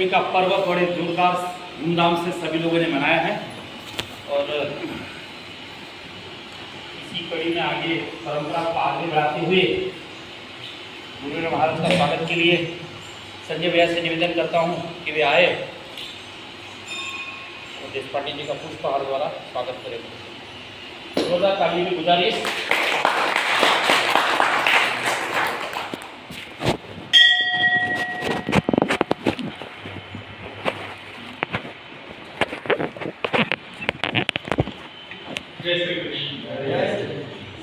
विजयदशमी का पर्व बड़े जोरदार धूमधाम से सभी लोगों ने मनाया है और इसी कड़ी में आगे परंपरा को आगे बढ़ाते हुए गुरु महाराज का स्वागत के लिए संजय भैया से निवेदन करता हूं कि वे आए और देशपांडे जी का पुष्पहार द्वारा स्वागत करेंगे। जोरदार ताली में गुजारिश। जय श्री कृष्ण।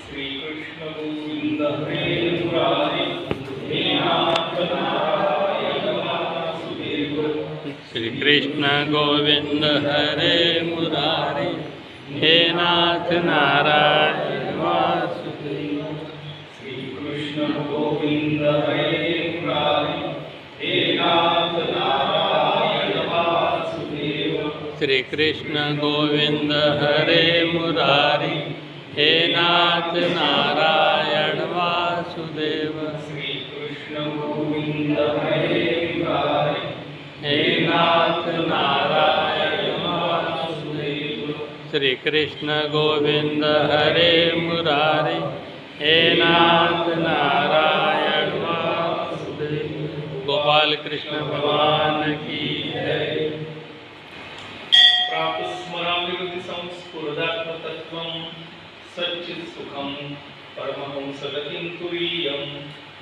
श्री कृष्ण गोविंद हरे मुरारी हे नाथ नारायण वासुदेव। श्री कृष्ण गोविंद हरे मुरारी हे नाथ नारायण वासुदेव। श्री कृष्ण गोविंद हरे मुरारी हे नाथ नारायण वासुदेव। श्री कृष्ण गोविंद हरे मुरारी हे नाथ नारायण वासुदेव। श्री कृष्ण गोविंद हरे मुरारी हे नाथ नारायण वासुदेव। श्री कृष्ण गोविंद हरे मुरारी हे नाथ नारायण वासुदेव। गोपाल कृष्ण भगवान की जय। प्राप्त स्मरामि संस्फुरदात्मतत्त्वं सच्चित् सुखं परमहंसगतिं तुरीयं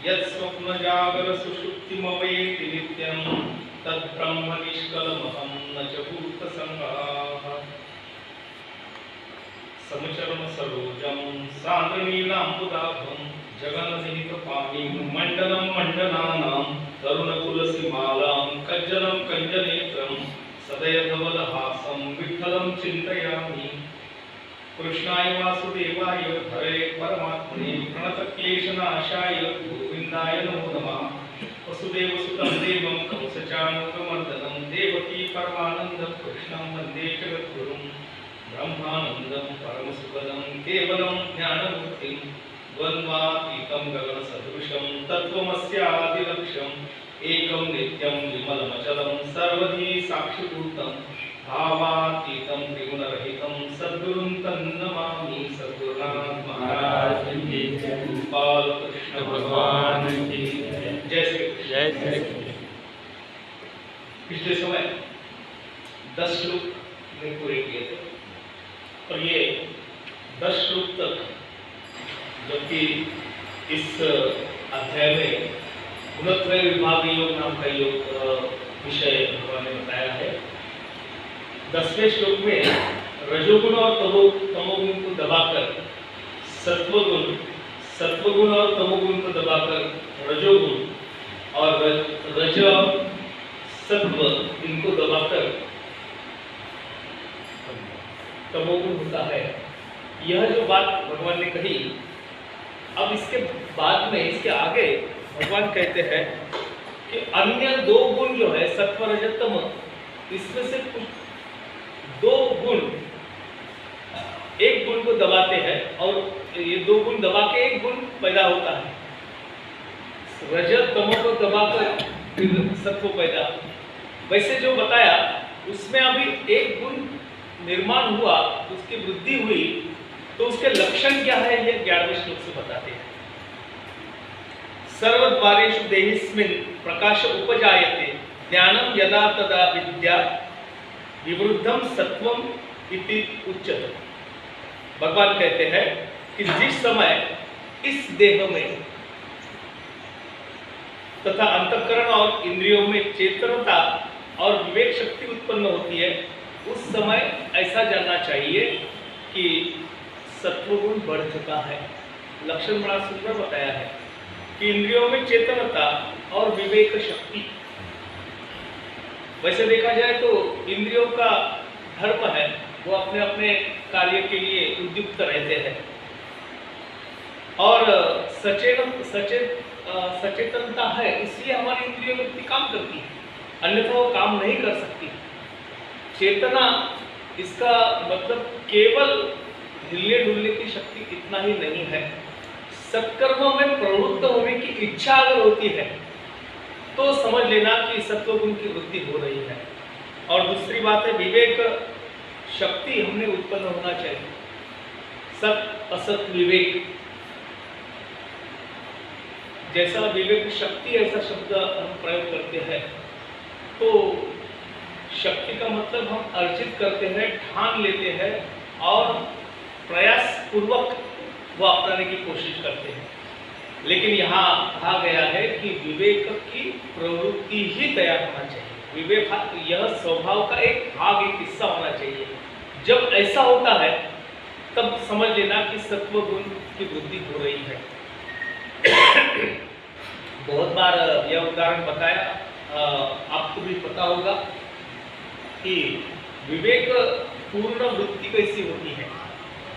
यत्स्वप्नजागरसुषुप्तिमवैति नित्यं तद्ब्रह्म निष्कलमहं न च भूतसंगाः। समचरण सरोजं सान्द्रनीलाम्बुदाभं जगन्निहितपाणिं मण्डलं मण्डनानां तरुणतुलसीमालां कज्जलं कञ्जनेत्रं सदयधवलहासं विठ्ठलं चिन्तयामि। कृष्णाय वासुदेवाय हरे परमात्मने प्रणतक्लेशनाशाय गोविन्दाय नमो नमः। वसुदेवसुतं देवं कंसचाणूरमर्दनं देवकी परमानन्दं कृष्णं वन्दे जगद्गुरुं। ब्रह्मानन्दं परमसुखदं केवलं ज्ञानमूर्तिं द्वन्द्वातीतं गगनसदृशं तत्त्वमस्यादिलक्ष्यम् एकं नित्यं विमलमचलं सर्वधी साक्षिभूतं भावातीतं त्रिगुणरहितं सद्गुरुं तन्नमामि। सद्गुरुनाथ महाराज की जय। गोपाल कृष्ण भगवान की जय। श्री जय श्री कृष्ण। पिछले समय 10 श्लोक में पूरे किए थे और ये 10 श्लोक तक जबकि इस अध्याय में गुणत्रय विभाग योग नाम का योग विषय भगवान ने बताया है। 10वें श्लोक में रजोगुण और तमोगुण को दबाकर सत्वगुण और तमोगुण को दबाकर रजोगुण और रज सत्व इनको दबाकर तमोगुण होता है। यह जो बात भगवान ने कही, अब इसके बाद में इसके आगे भगवान कहते हैं कि अन्य 2 गुण जो है सत्व रजत तम, इसमें से कुछ 2 गुण एक गुण को दबाते हैं और ये 2 गुण दबा के एक गुण पैदा होता है। रजत तमो को दबाकर फिर सत्व पैदा। वैसे जो बताया उसमें अभी एक गुण निर्माण हुआ, उसकी वृद्धि हुई, तो उसके लक्षण क्या है ये 11वें श्लोक से बताते हैं। सर्वद्वारेषु देहिस्मिन् प्रकाश उपजायते ज्ञानं यदा तदा विद्या विवृद्धं सत्वम इति उच्यते। भगवान कहते हैं कि जिस समय इस देह में तथा अंतःकरण और इंद्रियों में चेतनता और विवेक शक्ति उत्पन्न होती है, उस समय ऐसा जानना चाहिए कि सत्वगुण बढ़ चुका है। लक्षण बड़ा सुंदर बताया है कि इंद्रियों में चेतनता और विवेक शक्ति। वैसे देखा जाए तो इंद्रियों का धर्म है, वो अपने अपने कार्य के लिए उद्युक्त रहते हैं और सचेतनता है, इसलिए हमारी इंद्रियों में काम करती है, अन्यथा वो काम नहीं कर सकती। चेतना इसका मतलब केवल हिलने डुलने की शक्ति इतना ही नहीं है। सत्कर्मों में प्रवृत्त होने की इच्छा अगर होती है तो समझ लेना कि सत्वगुण की वृद्धि हो रही है। और दूसरी बात है, विवेक शक्ति हमने उत्पन्न होना चाहिए। सत असत विवेक, जैसा विवेक शक्ति ऐसा शब्द हम प्रयोग करते हैं, तो शक्ति का मतलब हम अर्जित करते हैं, ठान लेते हैं और प्रयास पूर्वक वो अपनाने की कोशिश करते हैं। लेकिन यहाँ कहा गया है कि विवेक की प्रवृत्ति ही तैयार होना चाहिए। विवेक यह स्वभाव का एक भाग, एक हिस्सा होना चाहिए। जब ऐसा होता है तब समझ लेना कि सत्वगुण की वृद्धि हो रही है। बहुत बार यह उदाहरण बताया, आपको भी पता होगा कि विवेक पूर्ण वृत्ति कैसी होती है।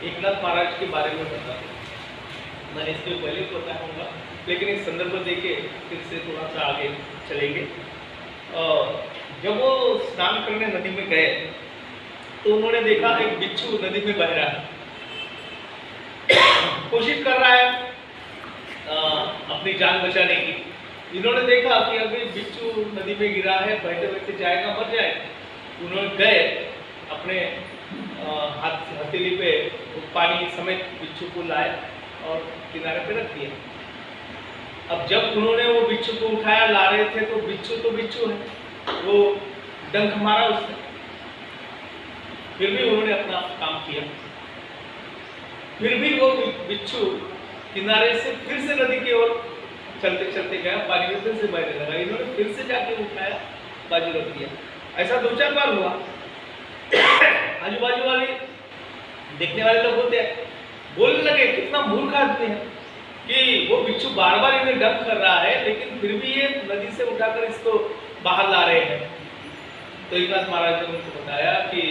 एकनाथ महाराज के बारे में बता, मैंने इसके पहले तो बताया होगा, लेकिन एक संदर्भ देके फिर से थोड़ा सा आगे चलेंगे। जब वो स्नान करने नदी में गए तो उन्होंने देखा एक बिच्छू नदी में बह रहा है, कोशिश कर रहा है अपनी जान बचाने की। इन्होंने देखा कि अभी बिच्छू नदी में गिरा है, बहते बहते जाएगा, मर जाएगा। उन्होंने गए अपने हथेली पे पानी समेत बिच्छू को लाए और किनारे पे रख दिया। अब जब उन्होंने वो बिच्छू को उठाया, ला रहे थे, तो बिच्छू है, वो डंक मारा उसने, फिर भी उन्होंने अपना काम किया। फिर भी वो बिच्छू किनारे से फिर से नदी की ओर चलते चलते गया, पानी में फिर से बहने लगा। इन्होंने फिर से जाके उठाया, बाजू रख दिया। ऐसा 2-4 बार हुआ। आजू बाजू वाले देखने वाले लोग होते हैं, बोलने लगे कितना मूर्ख आदमी है कि वो बिच्छू बार बार इन्हें डंक कर रहा है, लेकिन फिर भी ये नदी से उठाकर इसको बाहर ला रहे हैं। तो एकनाथ महाराज ने उनको बताया कि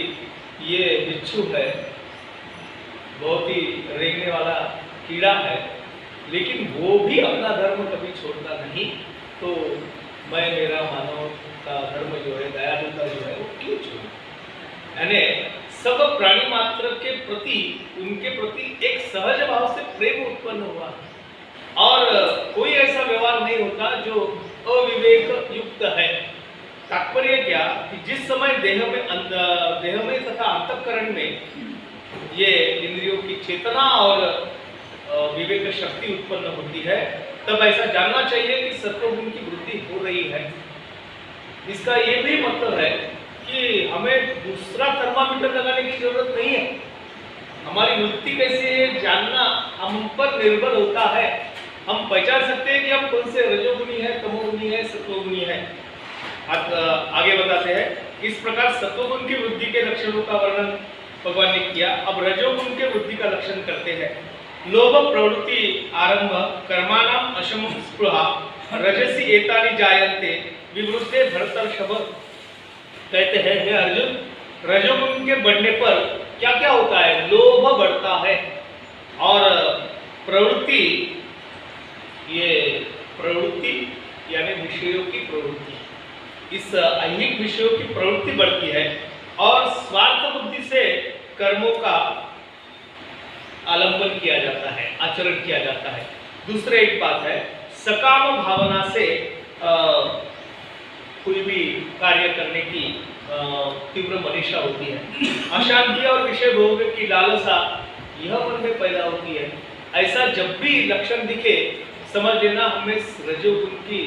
ये बिच्छू है, बहुत ही रेंगने वाला कीड़ा है, लेकिन वो भी अपना धर्म कभी छोड़ता नहीं। तो मैं मेरा मानव का धर्म जो है, दयालुता जो है, वो क्यों छोड़ूं? यानी सब प्राणी मात्र के प्रति, उनके प्रति एक सहज भाव से प्रेम उत्पन्न हुआ और कोई ऐसा व्यवहार नहीं होता जो अविवेक युक्त है। तात्पर्य क्या कि जिस समय देह में तथा अंतःकरण में ये इंद्रियों की चेतना और विवेक शक्ति उत्पन्न होती है, तब ऐसा जानना चाहिए कि सत्वगुण की वृद्धि हो रही है। इसका ये भी मतलब है कि हमें दूसरा थर्मामीटर लगाने की जरूरत नहीं है। हमारी वृत्ति कैसी है जानना हम पर निर्भर होता है। हम पहचान सकते हैं कि हम कौन से रजोगुणी है, तमोगुणी है, सत्वगुणी है। आगे बताते हैं, इस प्रकार सत्वगुण की वृद्धि के लक्षणों का वर्णन भगवान ने किया। अब रजोगुण के वृद्धि का लक्षण करते हैं। लोभ प्रवृत्ति आरंभ कर्माणाम अशम स्पृहा रजसी एतानि जायन्ते विवृद्धे भरतर्षभ। कहते हैं, हे अर्जुन, रजोगुण के बढ़ने पर क्या क्या होता है? लोभ बढ़ता है और प्रवृत्ति, ये प्रवृत्ति यानी विषयों की प्रवृत्ति, इस ऐहिक विषयों की प्रवृत्ति बढ़ती है और स्वार्थ बुद्धि से कर्मों का आलंबन किया जाता है, आचरण किया जाता है। दूसरे एक बात है, सकाम भावना से कोई भी कार्य करने की तीव्र मनीषा होती है। अशांति और विषय भोग की लालसा यह मन में पैदा होती है। ऐसा जब भी लक्षण दिखे समझ लेना हमें रजोगुण की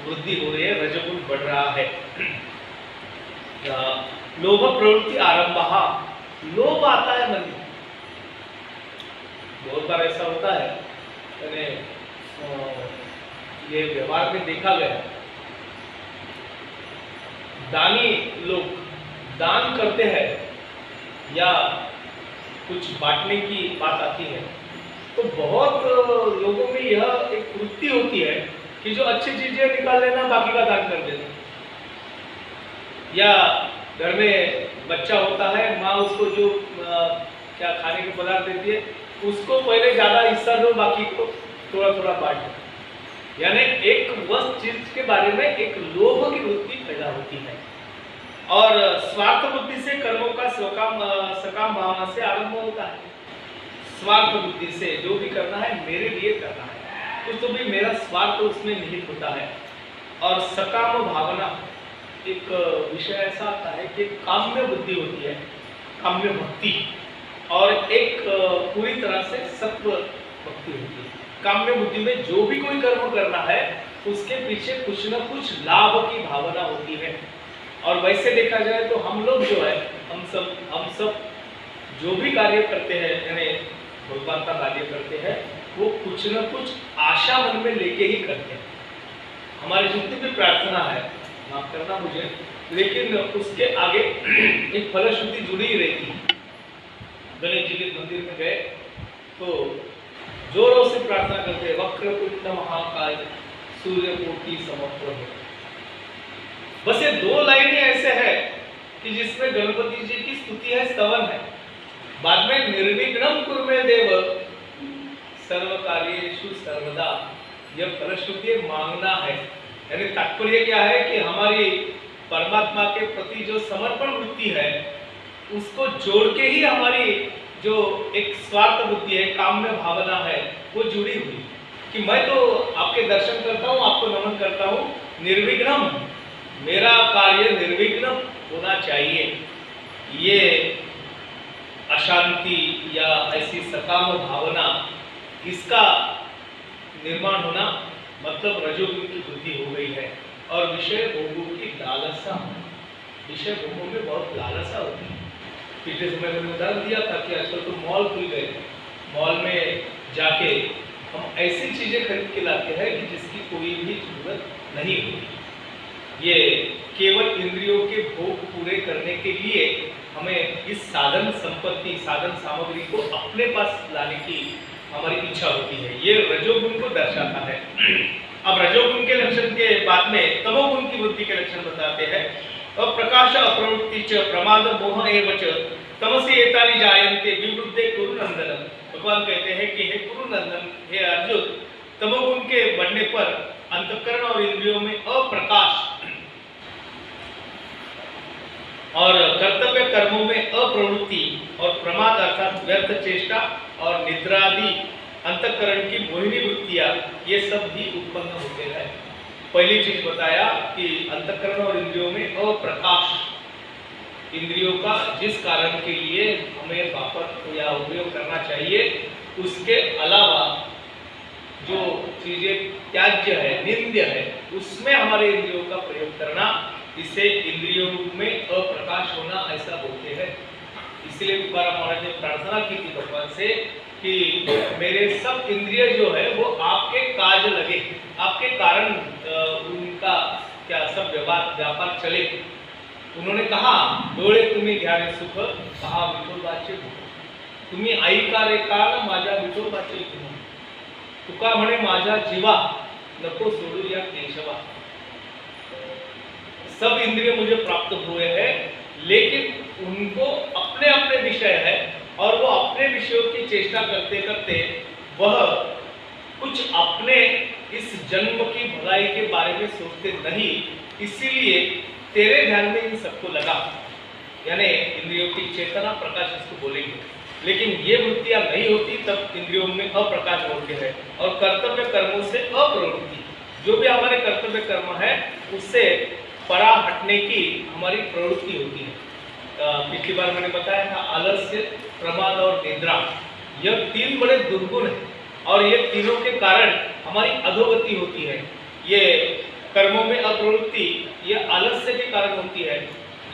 वृद्धि हो रही है, रजोगुण बढ़ रहा है। लोभ प्रवृत्ति आरंभ, लोभ आता है मन में। बहुत बार ऐसा होता है, ये व्यवहार में देखा गया, दानी लोग दान करते हैं या कुछ बांटने की बात आती है, तो बहुत लोगों में यह एक वृत्ति होती है कि जो अच्छी चीजें निकाल लेना, बाकी का दान कर देना। या घर में बच्चा होता है, माँ उसको जो क्या खाने के पदार्थ देती है, उसको पहले ज्यादा हिस्सा दो, बाकी को थोड़ा थोड़ा बांट दो। यानी एक वस्तु चीज के बारे में एक लोभ की वृत्ति पैदा होती है और स्वार्थ बुद्धि से कर्मों का सकाम भावना से आरंभ होता है। स्वार्थ बुद्धि से जो भी करना है मेरे लिए करना है, कुछ तो भी मेरा स्वार्थ उसमें निहित होता है। और सकाम भावना एक विषय ऐसा आता है कि काम्य बुद्धि होती है, काम्य भक्ति, और एक पूरी तरह से सत्व भक्ति होती है। काम्य बुद्धि में जो भी कोई कर्म करना है उसके पीछे कुछ न कुछ लाभ की भावना होती है। और वैसे देखा जाए तो हम लोग जो है, हम सब जो भी कार्य करते हैं, यानी भगवान का कार्य करते हैं, वो कुछ न कुछ आशा मन में लेके ही करते हैं। हमारी जितनी भी प्रार्थना है, माफ करना मुझे, लेकिन उसके आगे एक फलश्रुति जुड़ी ही रहती है। गणेश जी के मंदिर में गए तो जोरों से प्रार्थना करते हैं, वक्रतुंड महाकाय सूर्यकोटि समप्रभ। बस ये 2 लाइनें ऐसे है कि जिसमें गणपति जी की स्तुति है, स्तवन है। बाद में निर्विघ्नं कुरु देव सर्व कार्येषु सर्वदा, यह फलश्रुति मांगना है। यानी तात्पर्य क्या है कि हमारी परमात्मा के प्रति जो समर्पण वृत्ति है उसको जोड़ के ही हमारी जो एक स्वार्थ बुद्धि है, काम्य भावना है, वो जुड़ी हुई कि मैं तो आपके दर्शन करता हूँ, आपको नमन करता हूँ, निर्विघ्नम, मेरा कार्य निर्विघ्न होना चाहिए। ये अशांति या ऐसी सकाम भावना, इसका निर्माण होना मतलब रजोगुण की बुद्धि हो गई है। और विषय भोगों की लालसा, विषय भोगों में बहुत लालसा होती है। पिछले समय मैंने उदाहरण दिया था कि आजकल तो मॉल खुल गए, मॉल में जाके हम ऐसी चीजें खरीद के लाते हैं कि जिसकी कोई भी जरूरत नहीं होती। ये केवल इंद्रियों के भोग पूरे करने के लिए हमें इस साधन संपत्ति, साधन सामग्री को अपने पास लाने की हमारी इच्छा होती है। ये रजोगुण को दर्शाता है। अब रजोगुण के लक्षण के बाद में तमोगुण की बुद्धि के लक्षण बताते हैं। और प्रकाश अप्रवृत्ति च प्रमाद मोह एव च तमसि एतानि जायन्ते विवृद्धे कुरु नंदन। भगवान कहते हैं कि हे कुरु नंदन, हे अर्जुन, तमोगुण के बढ़ने पर अंतःकरण और इंद्रियों में अप्रकाश और कर्तव्य कर्मों में अप्रवृत्ति और प्रमाद अर्थात व्यर्थ चेष्टा और निद्रादि अंतःकरण की मोहिनी वृत्तियां, ये सब भी उत्पन्न होते हैं। पहली चीज बताया कि अंतःकरण और इंद्रियों में अप्रकाश, इंद्रियों का जिस कारण के लिए हमें वापर या उपयोग करना चाहिए उसके अलावा जो चीजें त्याज्य है, निंद्य है, उसमें हमारे इंद्रियों का प्रयोग करना, इसे इंद्रियों में अप्रकाश होना ऐसा बोलते हैं। इसलिए तुकाराम महाराज ने प्रार्थना की थी भगवान से कि मेरे सब इंद्रिय जो है वो आपके काज लगे, आपके कारण उनका क्या सब व्यापार चले। उन्होंने कहा, डोळे तुम्ही घ्यावे सुख, कहा विठोबाचे मुख, तुम्ही ऐका रे कान माझ्या विठोबाचे गुण, तुका म्हणे माझ्या जीवा नको सोडू या केशवा। सब इंद्रिय मुझे प्राप्त हुए हैं, लेकिन उनको अपने अपने विषय है और वो अपने विषयों की चेष्टा करते करते वह कुछ अपने इस जन्म की भलाई के बारे में सोचते नहीं, इसीलिए तेरे ध्यान में इन सबको लगा। यानी इंद्रियों की चेतना प्रकाश इसको बोलेंगे, लेकिन ये वृत्तियां नहीं होती तब इंद्रियों में अप्रकाश होते हैं। और कर्तव्य कर्मों से अप्रवृत्ति, जो भी हमारे कर्तव्य कर्म है उससे परा हटने की हमारी प्रवृत्ति होती है। पिछली बार मैंने बताया था, आलस्य, प्रमाद और निद्रा, यह 3 बड़े दुर्गुण हैं और ये तीनों के कारण हमारी अधोगति होती है। ये कर्मों में अप्रवृत्ति ये आलस्य के कारण होती है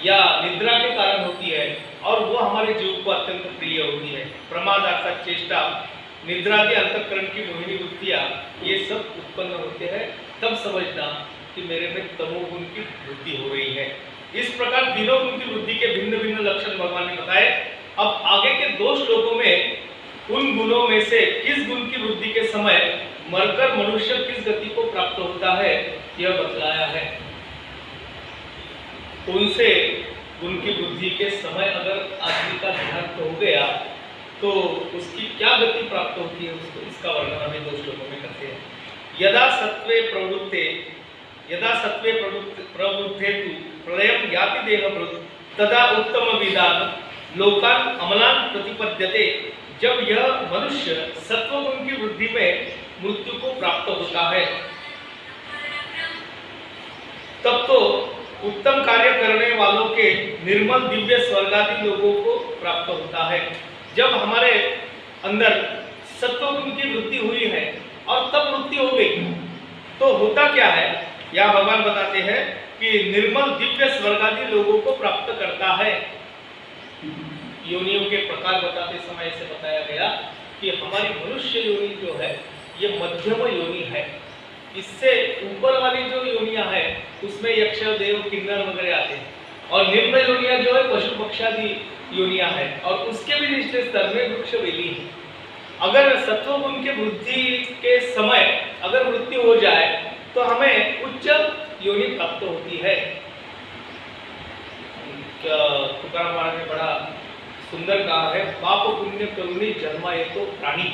या निद्रा के कारण होती है और वो हमारे जीव को अत्यंत प्रिय होती है। प्रमाद अर्थात चेष्टा, निद्रा के अंतःकरण की मोहिनी वृत्तियां, ये सब उत्पन्न होते हैं। तब समझना कि मेरे में तमोगुण की वृद्धि हो रही है। इस प्रकार तीनों गुण की वृद्धि के भिन्न भिन्न लक्षण भगवान ने बताए। अब आगे के 2 श्लोकों में उन गुणों में से किस गुण की वृद्धि के समय मरकर मनुष्य किस गति को प्राप्त होता है यह बतलाया है। उनसे गुण की वृद्धि के समय अगर आदमी का ध्यान हो गया तो उसकी क्या गति प्राप्त होती है, उसको इसका वर्णन हमें 2 श्लोकों में करते हैं। यदा सत्वे प्रवृत्ते प्रवृद्धेतु प्रलयं याति देहभृत् तदा उत्तम विदान लोकान अमलान प्रतिपद्यते। जब यह मनुष्य सत्वगुण की वृद्धि में मृत्यु को प्राप्त होता है। तब तो उत्तम कार्य करने वालों के निर्मल दिव्य स्वर्गादि लोगों को प्राप्त होता है। जब हमारे अंदर सत्वगुण की वृद्धि हुई है और तब वृद्धि हो गई, तो होता क्या है, या भगवान बताते हैं कि निर्मल दिव्य स्वर्गादि लोगों को प्राप्त करता है। योनियों के प्रकार बताते समय से बताया गया कि हमारी मनुष्य योनि जो है ये मध्यम योनि है। इससे ऊपर वाली जो योनियां है उसमें यक्ष, देव, किन्नर वगैरह आते हैं, और निम्न योनियां जो है पशु पक्षादि योनियां है, और उसके भी निचले स्तर में वृक्ष वेली है। अगर सत्वगुण के वृद्धि के समय अगर मृत्यु हो जाए तो हमें उच्च योनि प्राप्त होती है। तुकाराम महाराज ने बड़ा सुंदर कहा है, पाप पुण्य करुणी जन्माए तो प्राणी।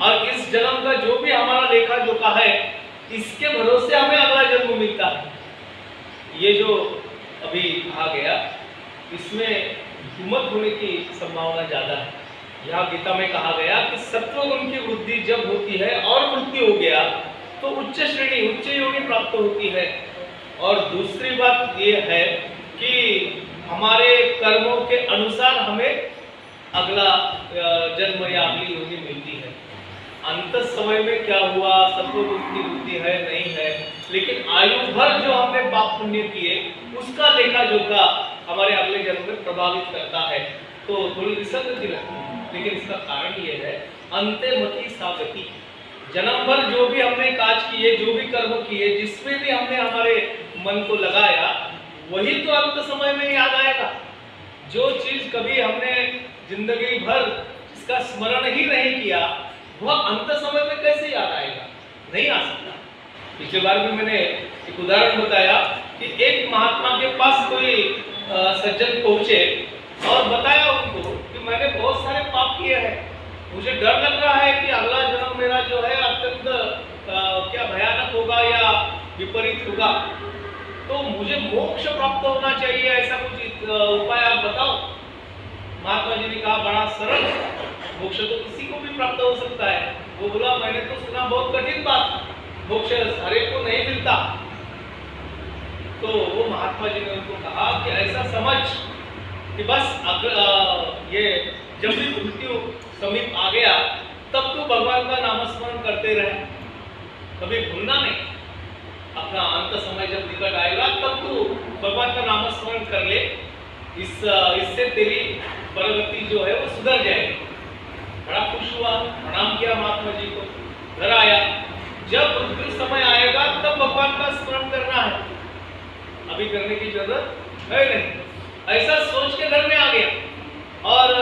और इस जन्म का जो भी हमारा लेखा जोखा है इसके भरोसे हमें अगला जन्म मिलता है। ये जो अभी कहा गया इसमें धूमत होने की संभावना ज्यादा है। यहाँ गीता में कहा गया कि सत्वगुण की वृद्धि जब होती है और वृद्धि हो गया तो उच्च श्रेणी, उच्च योनि प्राप्त होती है। और दूसरी बात ये है कि हमारे कर्मों के अनुसार हमें अगला जन्म या अगली योनि मिलती है। अंत समय में क्या हुआ, सत्वगुण की वृद्धि है नहीं है, लेकिन आयु भर जो हमने पाप पुण्य किए उसका लेखा जोखा हमारे अगले जन्म में प्रभावित करता है। तो थोड़ी विसंगति लगती है, लेकिन इसका कारण ये है अंते मति सागति। जन्म भर जो भी हमने काज किए, जो भी कर्म किए, जिसमें भी हमने हमारे मन को लगाया वही तो अंत समय में याद आएगा। जो चीज कभी हमने जिंदगी भर इसका स्मरण ही नहीं किया वह अंत समय में कैसे याद आएगा, नहीं आ सकता। पिछले बार भी मैंने एक उदाहरण बताया कि एक महात्मा के पास कोई सज्जन पहुंचे और बताया उनको कि मैंने बहुत सारे पाप किए हैं, मुझे डर लग रहा है कि अगला जन्म मेरा जो है अत्यंत क्या भयानक होगा या विपरीत होगा, तो मुझे मोक्ष प्राप्त होना चाहिए, ऐसा कुछ उपाय आप बताओ। महात्मा जी ने कहा बड़ा सरल, मोक्ष तो किसी को भी प्राप्त हो सकता है। वो बोला मैंने तो सुना बहुत कठिन बात, मोक्ष सारे को नहीं मिलता। तो वो महात्मा जी ने उनको कहा कि ऐसा समझ कि बस ये जब भी मृत्यु समीप आ गया तब तो भगवान का नामस्मरण करते रहे, कभी भूलना नहीं। अपना अंत समय जब निकट आएगा तब तो भगवान का नामस्मरण कर ले, इससे तेरी प्रगति जो है वो सुधर जाएगी। बड़ा खुश हुआ, प्रणाम किया महात्मा जी को, घर आया। जब मृत्यु समय आएगा तब भगवान का स्मरण करना है, अभी करने की जरूरत है नहीं, ऐसा सोच के घर में आ गया। और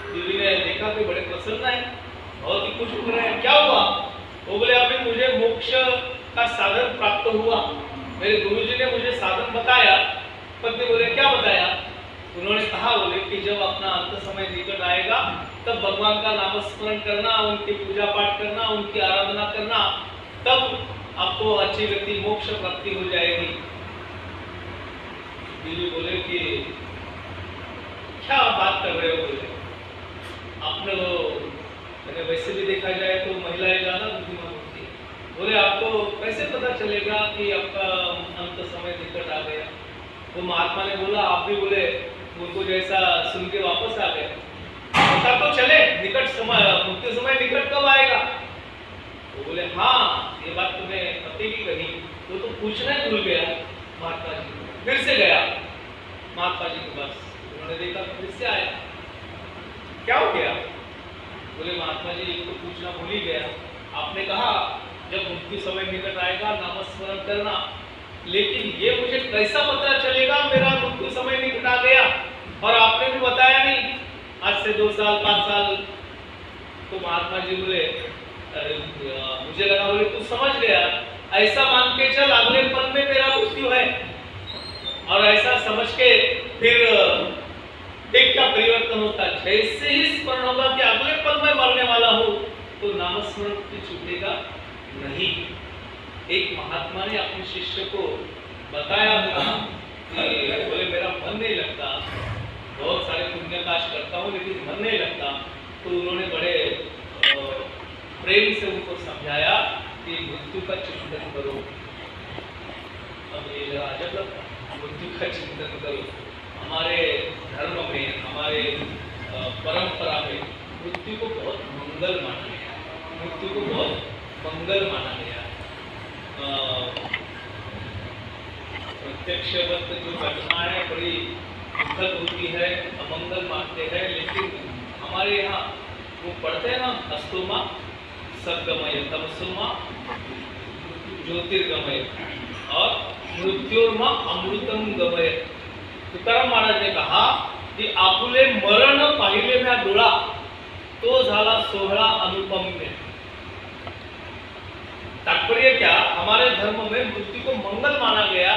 बीवी ने देखा कि बड़े प्रसन्न है, बहुत ही खुश हो रहे हैं। क्या हुआ? वो बोले अभी मुझे मोक्ष का साधन प्राप्त हुआ, मेरे गुरुजी ने मुझे साधन बताया। पत्नी बोले क्या बताया? उन्होंने कहा बोले कि जब अपना अंत समय निकट आएगा तब भगवान का नामस्मरण करना, उनकी पूजा पाठ करना, उनकी आराधना करना, तब आपको अच्छी गति मोक्ष प्राप्ति हो जाएगी। बीवी बोले कि क्या बात कर रहे हो? बोले आपने मैंने वैसे भी देखा जाए तो महिलाएं ज्यादा बुद्धिमान होती है। बोले आपको कैसे पता चलेगा कि आपका अंत समय निकट आ गया? वो महात्मा ने बोला आप भी बोले उनको जैसा सुन के वापस आ गए, पता तो चले निकट समय, मृत्यु समय निकट कब आएगा? वो बोले हाँ ये बात तुम्हें पति भी कही। वो तो पूछना ही भूल गया महात्मा जी। फिर से गया महात्मा जी के पास, उन्होंने देखा फिर से आया, क्या हो गया? बोले महात्मा जी तो पूछना भूल ही गया, आपने कहा जब मृत्यु समय निकट आएगा नामस्मरण करना, लेकिन ये मुझे कैसा पता चलेगा मेरा मृत्यु समय निकट आ गया? और आपने भी बताया नहीं, आज से 2 साल 5 साल। तो महात्मा जी बोले मुझे लगा बोले तू समझ गया, ऐसा मान के चल अगले पल में मेरा मृत्यु है। और ऐसा समझ के फिर एक का परिवर्तन होता है, जैसे ही स्मरण होगा कि अगले पल में मरने वाला हूँ तो नामस्मरण की छूटेगा नहीं। एक महात्मा ने अपने शिष्य को बताया था कि बोले मेरा मन नहीं लगता, बहुत सारे पुण्य काज करता हूँ लेकिन मन नहीं लगता। तो उन्होंने बड़े प्रेम से उनको समझाया कि मृत्यु का चिंतन करो। अब यह जब मृत्यु का चिंतन करो। हमारे धर्म में, हमारे परंपरा में मृत्यु को बहुत मंगल माना गया, मृत्यु को बहुत मंगल माना गया। प्रत्यक्षवत जो घटनाएं बड़ी दुखद होती है, अमंगल मानते हैं, लेकिन हमारे यहाँ वो पढ़ते हैं ना, अस्तोमा सद्गमय तमसोमा ज्योतिर्गमय और मृत्योर्मा अमृतम गमय। तुकाराम महाराज ने कहा की आपुले मरण पाहिले म्या डोळा, तो झाला सोहळा अनुपम्य। तात्पर्य क्या, हमारे धर्म में मृत्यु को मंगल माना गया।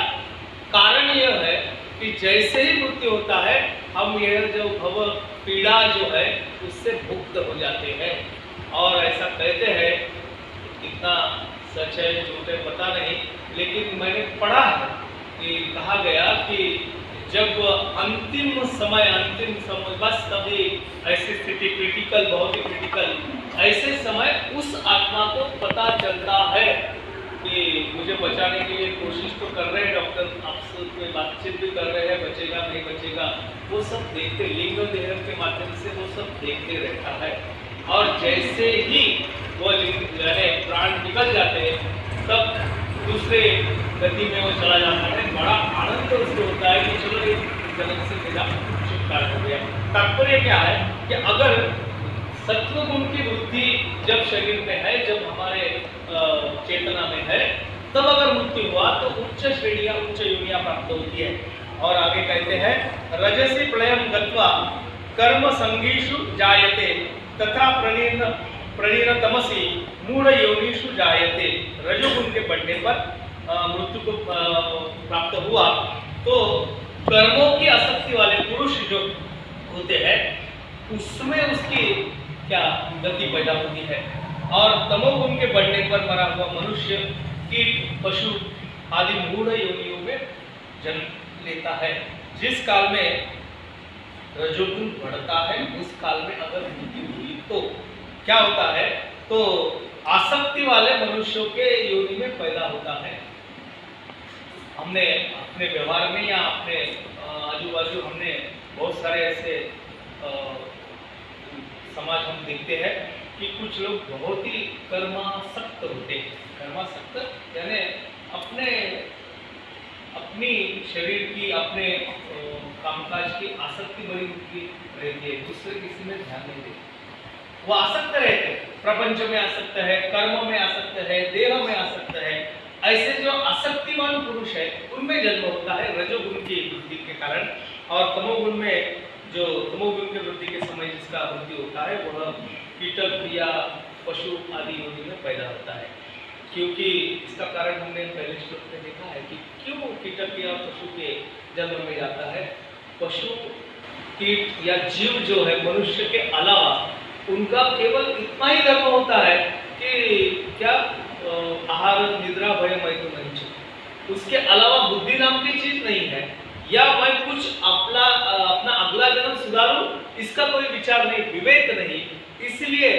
कारण यह है कि जैसे ही मृत्यु होता है हम यह जो भव पीड़ा जो है उससे मुक्त हो जाते हैं। और ऐसा कहते हैं, इतना सच है झूठ है पता नहीं, लेकिन मैंने पढ़ा है कि कहा गया कि जब अंतिम समय बस तभी ऐसी स्थिति क्रिटिकल, बहुत ही क्रिटिकल, ऐसे समय उस आत्मा को पता चलता है कि मुझे बचाने के लिए कोशिश तो कर रहे हैं डॉक्टर, आपसे कोई बातचीत भी कर रहे हैं, बचेगा नहीं बचेगा, वो सब देखते, लिंग देह के माध्यम से वो सब देखते रहता है। और जैसे ही वो प्राण निकल जाते हैं तब दूसरे गति में वो चला जाता है। बड़ा आनंद उसको होता है कि चलो ये जन्म से मेरा छुटकारा हो गया। तात्पर्य क्या है कि अगर सत्व गुण की वृद्धि जब शरीर में है, जब हमारे चेतना में है, तब अगर मृत्यु हुआ तो उच्च श्रेणियां, उच्च योनियां प्राप्त होती है। और आगे कहते हैं रजसी प्रलयम गत्वा कर्म संगीषु जायते तथा प्रणीन तमसी मूढ़ योनिषु जायते। रजोगुण के बढ़ने पर मृत्यु को प्राप्त हुआ तो कर्मों की आसक्ति वाले पुरुष जो होते हैं उसमें उसकी क्या गति पैदा होती है। और तमोगुण के बढ़ने पर मरा हुआ मनुष्य, कीट, पशु आदि मूढ़ योनियों में जन्म लेता है। जिस काल में रजोगुण बढ़ता है उस काल में अगर मृत्यु हुई तो क्या होता है, तो आसक्ति वाले मनुष्यों के योनि में पैदा होता है। हमने अपने व्यवहार में या अपने आजू बाजू हमने बहुत सारे ऐसे समाज हम देखते हैं कि कुछ लोग बहुत ही कर्मासक्त होते हैं। कर्मासक्त यानी अपनी शरीर की, अपने कामकाज की आसक्ति बड़ी उनकी रहती है, दूसरे किसी में ध्यान नहीं देते। वो आसक्त रहते हैं, प्रपंच में आसक्त है, कर्म में आसक्त है, देह में आसक्त है। ऐसे जो आसक्तिमान पुरुष है उनमें जन्म होता है रजोगुण की वृद्धि के कारण। और तमोगुण में जो तमोगुण की वृद्धि के समय जिसका वृद्धि होता है वह कीटक या पशु आदि योनि में पैदा होता है। क्योंकि इसका कारण हमने पहले श्लोक में देखा है कि क्यों कीटक या पशु के जन्म में जाता है। पशु, कीट या जीव जो है मनुष्य के अलावा उनका केवल इतना ही धर्म होता है कि क्या आहार निद्रा भय मैथुन, उसके अलावा बुद्धि नाम की चीज नहीं है, या मैं कुछ अपना अगला जन्म सुधारूं इसका कोई विचार नहीं, विवेक नहीं। इसलिए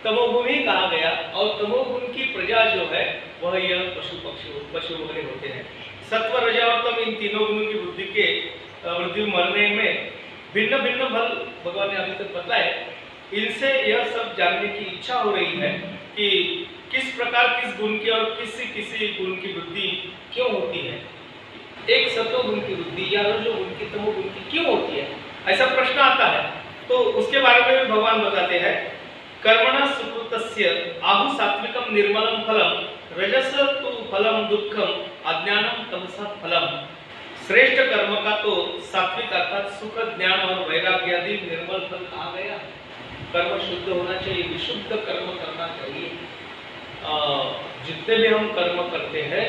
तमोगुण ही कहा गया। और तमोगुण की प्रजा जो है वह यह पशु वगैरह होते हैं। सत्व, रजा और तम इन तीनों गुणों की वृद्धि मरने में भिन्न भिन्न फल भगवान ने अभी तक बताए। इनसे यह सब जानने की इच्छा हो रही है कि किस प्रकार किस गुण की और किसी गुण की वृद्धि क्यों होती है। एक सत्व गुण की वृद्धि या रजो गुण की, तमो गुण की क्यों होती है, ऐसा प्रश्न आता है। तो उसके बारे में भी भगवान बताते हैं कर्मणा सुकृतस्य आहु सात्विकम निर्मलम फलम रजस तु फलम दुःखम अज्ञानम तमसा फलम। श्रेष्ठ कर्म का तो सात्विक अर्थात सुख, ज्ञान और वैराग्य आदि निर्मल फल कहा गया। कर्म शुद्ध होना चाहिए, विशुद्ध कर्म करना चाहिए। जितने भी हम कर्म करते हैं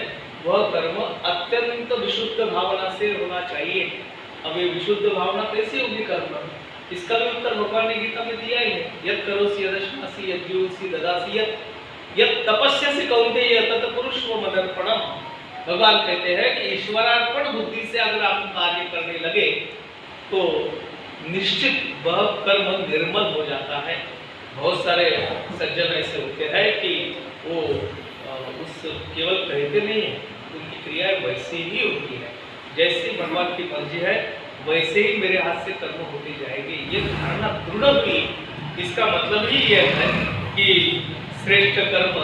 वह कर्म अत्यंत विशुद्ध भावना से होना चाहिए। अब ये विशुद्ध भावना कैसी होगी कर्म, इसका भी उत्तर भगवान ने गीता में दिया ही है। यत् करोसि यदश्नासि यद्योसि ददासि यत् तपस्यसि कौन्तेय तत् कुरुष्व मदर्पणम। भगवान कहते हैं कि ईश्वरार्पण बुद्धि से अगर आप कार्य करने लगे तो निश्चित वह कर्म निर्मल हो जाता है। बहुत सारे सज्जन ऐसे होते हैं कि वो उस केवल कहते नहीं है, उनकी क्रियाएं वैसी ही होती है, जैसी भगवान की मर्जी है वैसे ही मेरे हाथ से कर्म होती जाएगी। ये धारणा दृढ़ हुई, इसका मतलब ही यह है कि श्रेष्ठ कर्म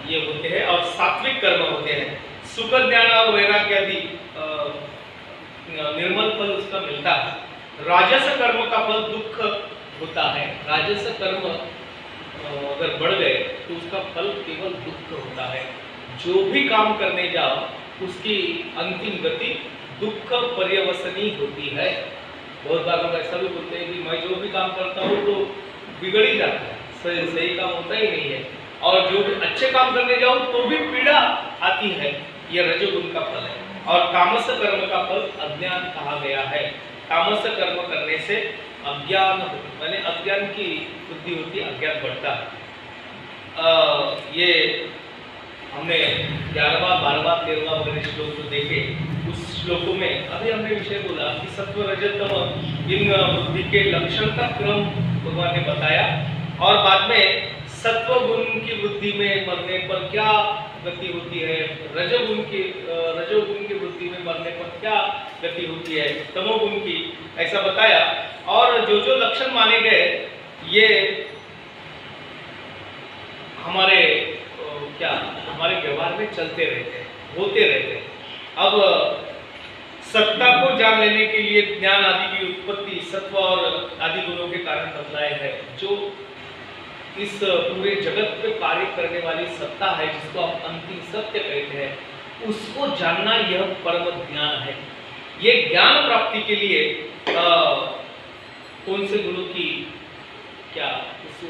ये होते हैं और सात्विक कर्म होते हैं। सुख ज्ञान और वैराग्य आदि निर्मल फल उसका मिलता है। राजस कर्म का फल दुख होता है। राजस कर्म अगर बढ़ गए तो उसका फल केवल दुख होता है। जो भी काम करने जाओ उसकी अंतिम गति दुख पर्यवसनी होती है। बहुत बार लोग ऐसा भी बोलते हैं कि मैं जो भी काम करता हूँ तो बिगड़ ही जाता है, सही काम होता ही नहीं है, और जो भी अच्छे काम करने जाओ तो भी पीड़ा आती है। यह रजोगुण का फल है। और तामस कर्म का फल अज्ञान कहा गया है। तामस कर्म करने से अज्ञान, माने अज्ञान की बुद्धि होती है, अज्ञान बढ़ता है। ये हमने 11वां 12वां 13वां वगैरह श्लोक जो देखे, उस श्लोकों में अभी हमने विषय बोला कि सत्व रजतम इन बुद्धि के लक्षण का क्रम भगवान ने बताया, और बाद में सत्व गुण की वृद्धि में मरने पर क्या गति होती है, रजोगुण की वृद्धि में मरने पर क्या गति होती है, तमोगुण की, ऐसा बताया। और जो जो लक्षण माने गए ये हमारे हमारे व्यवहार में चलते रहते हैं, होते रहते हैं। अब सत्ता को जान लेने के लिए ज्ञान आदि की उत्पत्ति सत्व और आदि गुणों के कारण बतलाए है। जो इस पूरे जगत पे कार्य करने वाली सत्ता है, जिसको आप अंतिम सत्य कहते हैं, उसको जानना यह परम ज्ञान है। ये ज्ञान प्राप्ति के लिए कौन से गुणों की क्या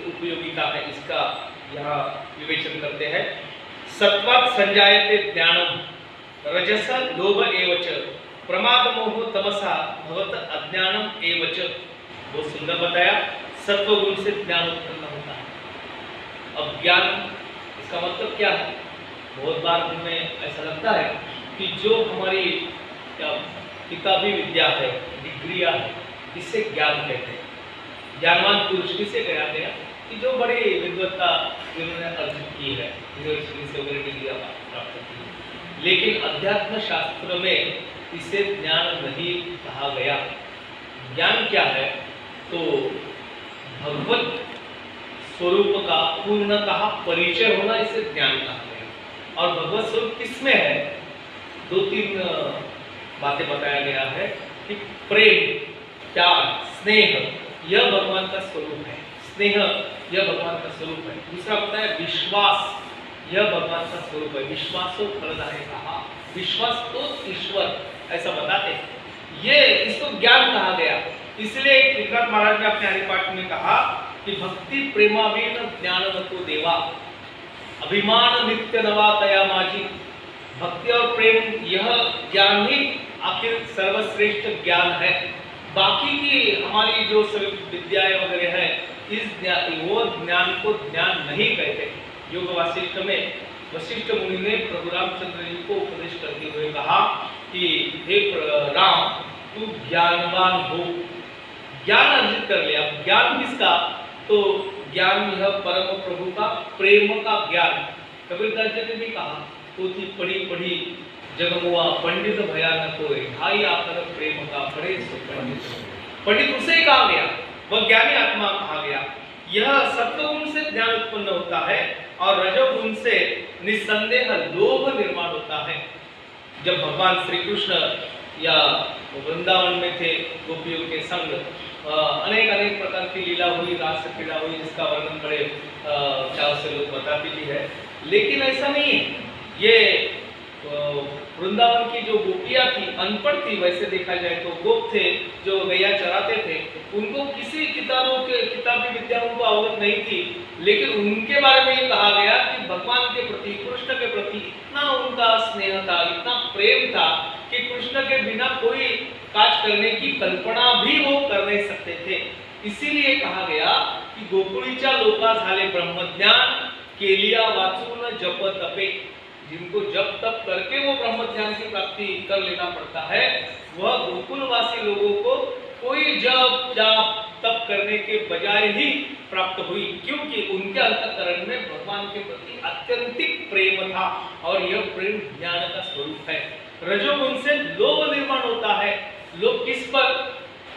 उपयोगिता है, इसका यहाँ विवेचन करते हैं। सत्वात् संजायते ज्ञानम रजस लोभ एवच प्रमाद मोह तमसा भवत अज्ञानम एवच। बहुत सुंदर बताया। सत्व गुण से ज्ञान उत्पन्न होता है। अब ज्ञान इसका मतलब क्या है? बहुत बार हमें ऐसा लगता है कि जो हमारी किताबी विद्या है, डिग्रियां है, इससे ज्ञान कहते हैं। ज्ञानवान पुरुष किसे कहते हैं? कि जो बड़ी विद्वत्ता जिन्होंने अर्जित की है, यूनिवर्सिटी से वगैरह डिग्रियां प्राप्त की है। लेकिन अध्यात्म शास्त्र में इसे ज्ञान नहीं कहा गया। ज्ञान क्या है? तो भगवत स्वरूप का पूर्णतः परिचय होना, इसे ज्ञान कहा गया। और भगवत स्वरूप किसमें है? 2-3 बातें बताया गया है कि प्रेम, त्याग, स्नेह यह भगवान का स्वरूप है। स्नेह यह भगवान का स्वरूप है। दूसरा बताया विश्वास, यह भगवान का स्वरूप है। विश्वासो फलदायक कहा, विश्वास तो ईश्वर, ऐसा बताते हैं। ये इसको ज्ञान कहा गया। इसलिए विक्रांत महाराज ने अपने हरिपाठ में कहा कि भक्ति प्रेमावीन ज्ञान नको देवा, अभिमान नित्य नवा तया माजी। भक्ति और प्रेम यह ज्ञान ही आखिर सर्वश्रेष्ठ ज्ञान है। बाकी की हमारी जो विद्याएं वगैरह है, वो ज्ञान को ज्ञान नहीं कहते। योग वासिष्ठ में वशिष्ठ मुनि ने प्रभु रामचंद्र जी को उपदेश करते हुए कहा कि हे राम, तू ज्ञानवान हो, ज्ञान अर्जित कर ले। अब ज्ञान किसका? तो ज्ञान यह परम प्रभु का, प्रेम का ज्ञान। कबीरदास जी ने भी कहा, पोथी पढ़ी पढ़ी जगमुआ पंडित भयानक होए, भाई आकर प्रेम का पढ़े सो पंडित। पंडित उसे कहा गया, वह ज्ञानी आत्मा कहा गया। यह सत्वगुण से ज्ञान उत्पन्न होता है और रजोगुण से निस्संदेह लोभ निर्माण होता है। जब भगवान श्री कृष्ण या वृंदावन में थे, गोपियों के संग अनेक प्रकार की लीला हुई, रास क्रीड़ा हुई, जिसका वर्णन बड़े चाव से लोग बताते भी है। लेकिन ऐसा नहीं है। ये वृंदावन की जो गोपियां थी, अनपढ़ थी। वैसे देखा जाए तो गोप थे जो गैया चराते थे, उनको किसी किताबी विद्याओं को अवगत नहीं थी। लेकिन उनके बारे में ये कहा गया कि भगवान के प्रति, कृष्ण के प्रति इतना उनका स्नेह था, इतना प्रेम था कि कृष्ण के बिना कोई काज करने की कल्पना भी वो कर नहीं सकते थे। इसीलिए कहा गया कि गोकुळीच्या लोका झाले ब्रह्मज्ञान, केलिया वाचून जप तपे। जिनको जप तप करके वो ब्रह्म ज्ञान की प्राप्ति कर लेना पड़ता है, वह गोकुलवासी लोगों को कोई जप जाप तप करने करने के बजाय ही प्राप्त हुई, क्योंकि उनके अंतःकरण में भगवान के प्रति अत्यंतिक प्रेम था और यह प्रेम ज्ञान का स्वरूप है। रजोगुण से लोभ निर्माण होता है। लोभ किस पर?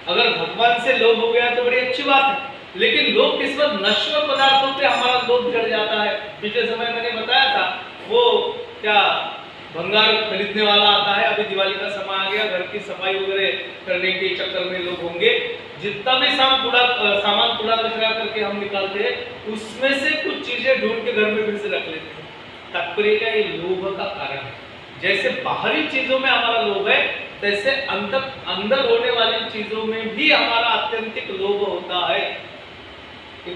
अगर भगवान से लोभ हो गया तो बड़ी अच्छी बात है, लेकिन लोभ किस पर? नश्वर पदार्थों पे हमारा लोभ जड़ जाता है। पिछले समय मैंने बताया था, वो क्या भंगार खरीदने वाला आता है, अभी दिवाली का समय आ गया, घर की सफाई वगैरह करने के चक्कर में लोग होंगे, जितना भी सामान कूड़ा कचरा करके हम निकालते हैं, उसमें से कुछ चीजें ढूंढ के घर में फिर से रख लेते हैं। तात्पर्य क्या? ये लोभ का कारण है। जैसे बाहरी चीजों में हमारा लोभ है, तैसे अंदर होने वाली चीजों में भी हमारा अत्यंतिक लोभ होता है।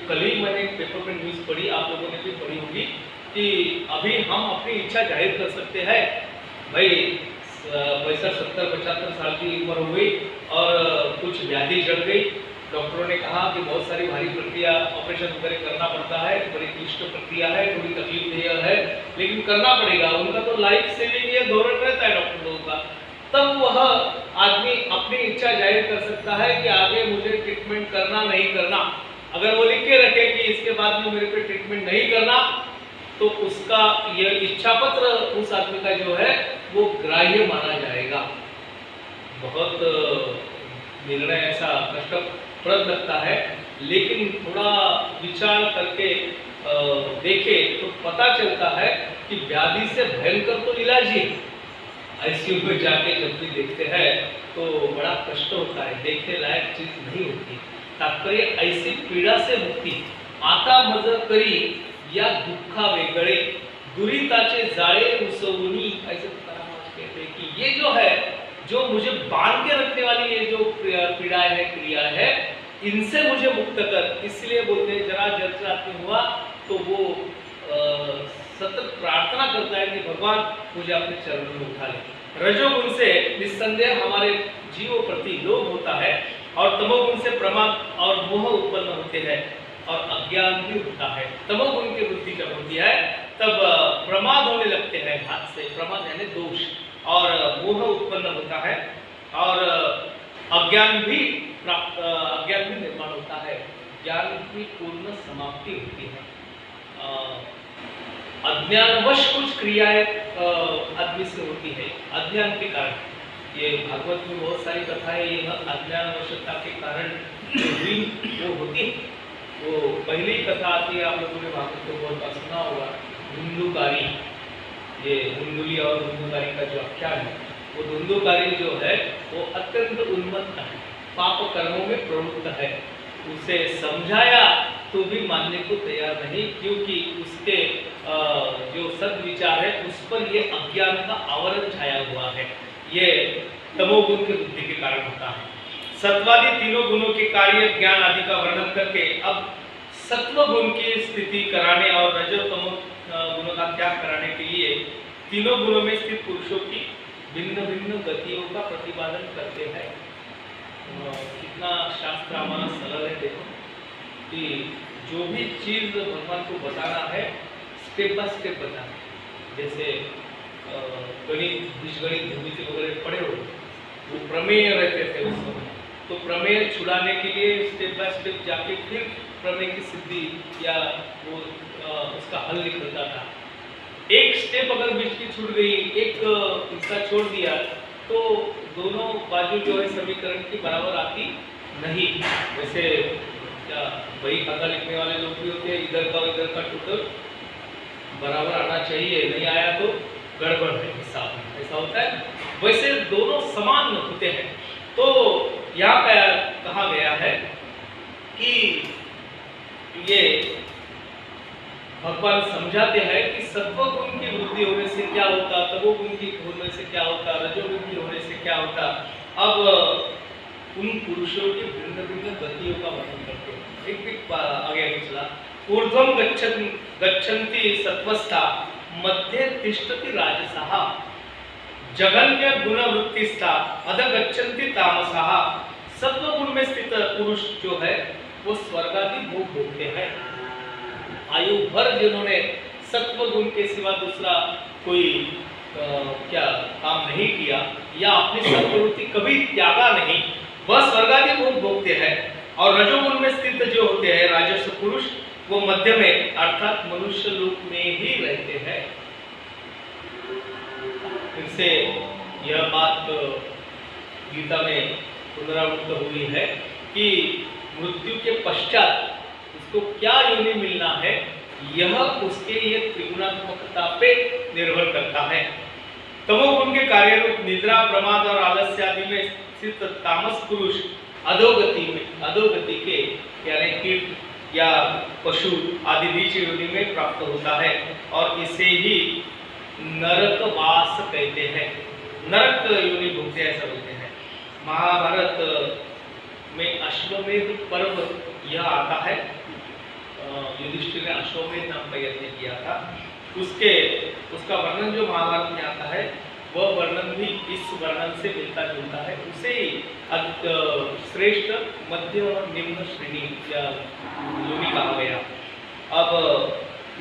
कल ही मैंने पेपर में न्यूज पढ़ी, आप लोगों ने भी पढ़ी होगी, कि अभी हम अपनी इच्छा जाहिर कर सकते हैं। भाई 70-75 साल की उम्र हो गई और कुछ व्याधि जड़ गई, डॉक्टरों ने कहा कि बहुत सारी भारी प्रक्रिया, ऑपरेशन वगैरह करना पड़ता है, बड़ी क्लिष्ट प्रक्रिया है, थोड़ी तकलीफ है, लेकिन करना पड़ेगा। उनका तो लाइफ सेविंग ये धोरण रहता है डॉक्टर लोगों का। तब वह आदमी अपनी इच्छा जाहिर कर सकता है कि आगे मुझे ट्रीटमेंट करना नहीं करना। अगर वो लिख के रखे कि इसके बाद में मेरे पे ट्रीटमेंट नहीं करना, तो उसका यह इच्छा पत्र उस आदमी का जो है वो ग्राह्य माना जाएगा। बहुत निर्णय ऐसा कष्टप्रद लगता है, लेकिन थोड़ा विचार करके देखे तो पता चलता है कि व्याधि से भयंकर तो इलाज ही है। आईसीयू में जाके जब भी देखते हैं तो बड़ा कष्ट होता है, देखने लायक चीज नहीं होती। तात्पर्य ऐसी पीड़ा से मुक्ति, आता मज करी या दुखा वेगळे, दुरिताचे जाळे उसवुनी, ऐसे कहते हैं कि ये जो है, जो मुझे बांध के रखने वाली ये जो पीड़ा है, क्रिया है, इनसे मुझे मुक्त कर। इसलिए बोलते हैं जरा जर्जर आदमी हुआ तो वो सतत प्रार्थना करता है कि भगवान मुझे अपने चरणों में उठा ले। रजोगुण से निस्संदेह हमारे जीवों प्रति लोभ होता है, और तमोगुण से प्रमाद और मोह उत्पन्न होते हैं और अज्ञान भी होता है। तमोगुण की वृद्धि जब होती है तब प्रमाद होने लगते हैं, हाथ से प्रमाद यानी दोष, और मोह उत्पन्न होता है और अज्ञान भी निर्माण होता है, ज्ञान की पूर्ण समाप्ति होती है। अज्ञानवश कुछ क्रियाएं आदमी से होती है, अज्ञान के कारण। ये भागवत में बहुत सारी कथाएं ये अज्ञानवशता के कारण वो होती है। वो पहली कथा आती है, आप लोगों ने भागवत को बहुत बार सुना होगा, धुंधुकारी। ये धुंधुली और धुंधुकारी का जो आख्यान है, वो धुंधुकारी जो है वो अत्यंत उन्मत्त है, पाप कर्मों में प्रवृत्त है। उसे समझाया तो भी मानने को तैयार नहीं, क्योंकि उसके जो सद्विचार है उस पर ये अज्ञान का आवरण छाया हुआ है। ये तमोगुण की वृद्धि के कारण होता है। सत्वादि तीनों गुणों के कार्य ज्ञान आदि का वर्णन करके अब सत्व गुण की स्थिति कराने और रजो तमो गुणों का त्याग कराने के लिए तीनों गुणों में स्थित पुरुषों की भिन्न भिन्न गतियों का प्रतिपादन करते हैं। कितना शास्त्र हमारा सरल है, देखो कि जो भी चीज भगवान को बताना है स्टेप बाय स्टेप बताना है। जैसे गणित, बीजगणित, भूमिति वगैरह पढ़े हो, वो प्रमेय रहते थे उस समय, तो प्रमेय छुड़ाने के लिए स्टेप बाय स्टेप जाके फिर प्रमेय की सिद्धि या वो उसका हल निकलता था। एक स्टेप अगर बीच की छूट गई, एक हिस्सा छोड़ दिया, तो दोनों बाजू जो है समीकरण की बराबर आती नहीं। वैसे क्या वही खाता लिखने वाले लोग भी होते हैं, इधर का टोटल बराबर आना चाहिए, नहीं आया तो गड़बड़ है हिसाब में, ऐसा होता है। वैसे दोनों समान होते हैं। तो यहाँ पे कहा गया है कि ये भगवान समझाते हैं कि सत्वगुण की वृद्धि होने से क्या होता, तमोगुण की होने से क्या होता, रजोगुण की होने से क्या होता। अब उन पुरुषों की भिन्न भिन्न गतियों का वर्णन करते हैं। एक आगे चला, ऊर्ध्वं गच्छन्ति सत्वस्था, मध्ये तिष्ठति राजसः, जघन्य गुण वृत्तिस्था, अध गच्छन्ति तामसः। सत्वगुण में स्थित पुरुष जो है वो स्वर्गादि भोग भोगते हैं। आयु भर जिन्होंने सत्व गुण के सिवा दूसरा कोई क्या काम नहीं किया या अपनी सत्ववृत्ति कभी त्यागा नहीं, वह स्वर्गादि भोग भोगते हैं। और रजोगुण में स्थित जो होते हैं राजस्व पुरुष, वो मध्य में अर्थात मनुष्य लोक में ही रहते हैं। फिर से यह बात गीता में पुनरावृत्त हुई है कि मृत्यु के पश्चात उसको क्या योनि मिलना है, यह उसके ये त्रिगुणात्मकता पे निर्भर करता है। तमोगुण के कार्यरूप निद्रा, प्रमाद और आलस्य आदि में स्थित तामस पुरुष अधोगति के यानी कीट या पशु आदि नीच योनि में प्राप्त होता है और इसे ही नरकवास कहते हैं। नरक योनि भोगते हैं, ऐसा बोलते हैं। महाभारत में अश्वमेध पर्व यह आता है। युधिष्ठिर ने अश्वमेध नाम का यज्ञ किया था, उसका वर्णन जो महाभारत में आता है वह वर्णन भी इस वर्णन से मिलता जुलता है। उसे ही श्रेष्ठ, मध्य और निम्न श्रेणी या योनि कहा गया। अब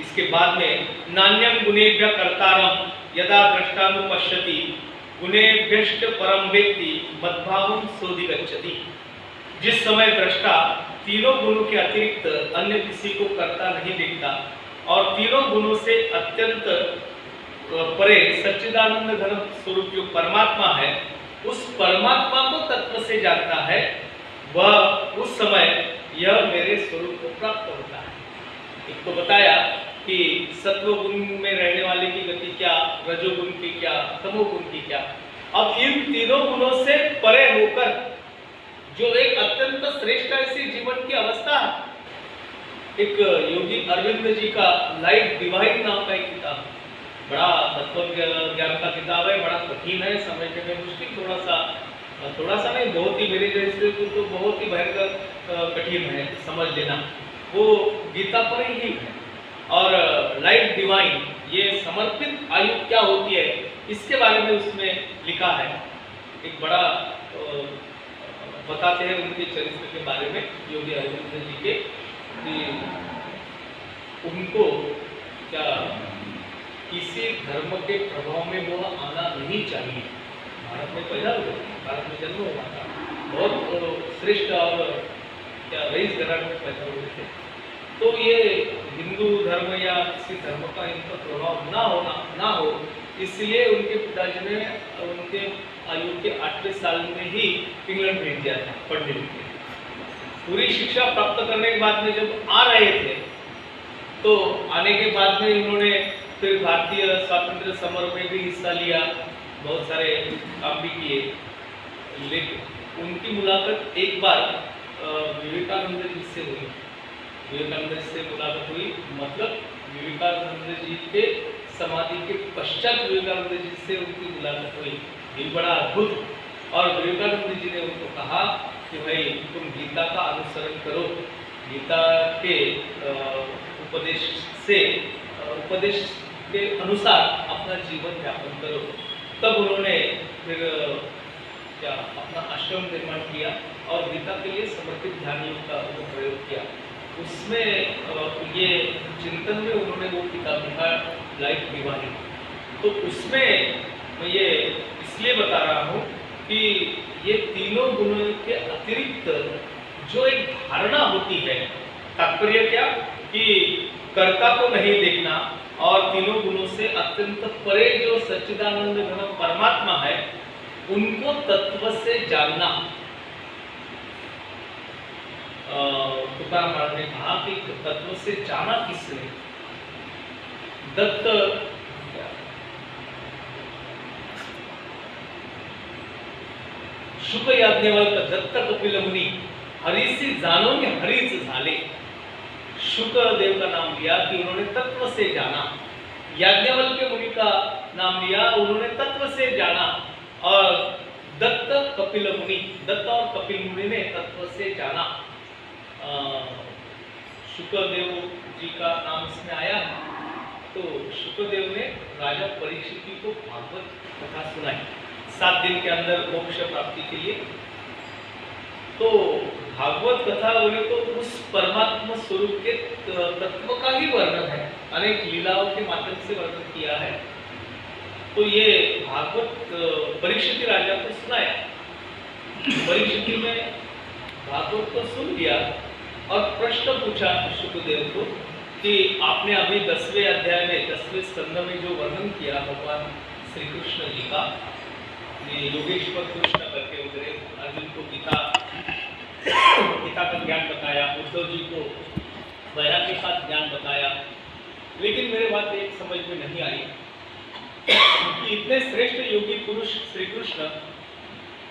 इसके बाद में नान्यम गुणेभ्य कर्तारम यदा द्रष्टानुपश्यति गुणेभ्यश्च परम वेत्ति मद्भावं सोऽधिगच्छति। जिस समय दृष्टा तीनों गुणों के अतिरिक्त अन्य किसी को करता नहीं देखता और तीनों गुणों से अत्यंत परे सच्चिदानंद घन स्वरूप जो परमात्मा है, उस परमात्मा को तत्व से जानता है, वह उस समय यह मेरे स्वरूप को प्राप्त होता है। एक तो बताया कि सत्व गुण में रहने वाले की गति क्या, रजोगुण की क्या, तमोगुण की क्या। अब इन तीनों गुणों से परे होकर जो एक अत्यंत श्रेष्ठ ऐसी जीवन की अवस्था है, एक योगी अरविंद जी का लाइफ डिवाइन नाम का एक किताब, बड़ा तत्व ज्ञान का किताब है, बड़ा कठिन है, समझने में मुश्किल, थोड़ा सा नहीं, बहुत ही, मेरे जैसे तो बहुत ही भयंकर कठिन है समझ लेना। वो गीता पर ही है। और लाइफ डिवाइन, ये समर्पित आयु क्या होती है, इसके बारे में उसमें लिखा है। एक बड़ा बताते हैं उनके चरित्र के बारे में योगी अरविंद जी के, कि उनको क्या किसी धर्म के प्रभाव में वो आना नहीं चाहिए। भारत में पैदा हुआ, भारत में जन्म हुआ था, बहुत श्रेष्ठ और क्या रईस घराने में पैदा हुए थे। तो ये हिंदू धर्म या किसी धर्म का इनका प्रभाव ना हो, इसलिए उनके पिताजी ने उनके आयु के 8वें साल में ही इंग्लैंड भेज दिया था पढ़ने के लिए। पूरी शिक्षा प्राप्त करने के बाद में जब आ रहे थे, तो आने के बाद में उन्होंने फिर भारतीय स्वातंत्र समर में भी हिस्सा लिया, बहुत सारे काम भी किए। लेकिन उनकी मुलाकात एक बार विवेकानंद जी से हुई। विवेकानंद जी से मुलाकात हुई, मतलब विवेकानंद जी के समाधि के पश्चात विवेकानंद जी से उनकी मुलाकात हुई। ये बड़ा अद्भुत। और विवेकानंद जी ने उनको कहा कि भाई तुम गीता का अनुसरण करो, गीता के उपदेश के अनुसार अपना जीवन यापन करो। तब उन्होंने फिर क्या अपना आश्रम निर्माण किया और गीता के लिए समर्पित ध्यान योग का प्रयोग किया। उसमें ये चिंतन में उन्होंने वो किताब लिखा लाइफ डिवाइन। तो उसमें मैं ये इसलिए बता रहा हूँ कि ये तीनों गुणों के अतिरिक्त जो एक धारणा होती है, तात्पर्य क्या कि कर्ता को नहीं देखना और तीनों गुणों से अत्यंत परे जो सच्चिदानंद घन परमात्मा है, उनको तत्व से जानना। तुकाराम महाराज ने कहा कि तत्व से जाना किसने? दत्त शुक याज्ञवल्क दत्त कपिल मुनी हरीसी जानो ने हरीच झाले। शुक देव का नाम लिया कि उन्होंने तत्व से जाना, याज्ञवल्क मुनि का नाम लिया, उन्होंने तत्व से जाना, और दत्त कपिल मुनि, दत्त और कपिल मुनि ने तत्व से जाना। शुकदेव जी का नाम इसमें आया। तो शुकदेव ने राजा परीक्षित को भागवत कथा सुनाई 7 दिन के अंदर मोक्ष प्राप्ति के लिए। तो भागवत कथा बोले तो उस परमात्मा स्वरूप के तत्व का ही वर्णन है, अनेक लीलाओं के माध्यम से वर्णन किया है। तो ये भागवत परीक्षित राजा को सुनाया। परीक्षित में बातों को सुन लिया और प्रश्न पूछा शुकदेव को कि आपने अभी 10वें अध्याय में 10वें स्कंद में जो वर्णन किया भगवान श्री कृष्ण जी का, ये योगेश्वर कृष्ण करके उतरे, अर्जुन को गीता का ज्ञान बताया, उद्धव जी को वैराग्य के साथ ज्ञान बताया, लेकिन मेरे बात एक समझ में नहीं आई कि इतने श्रेष्ठ योगी पुरुष श्री कृष्ण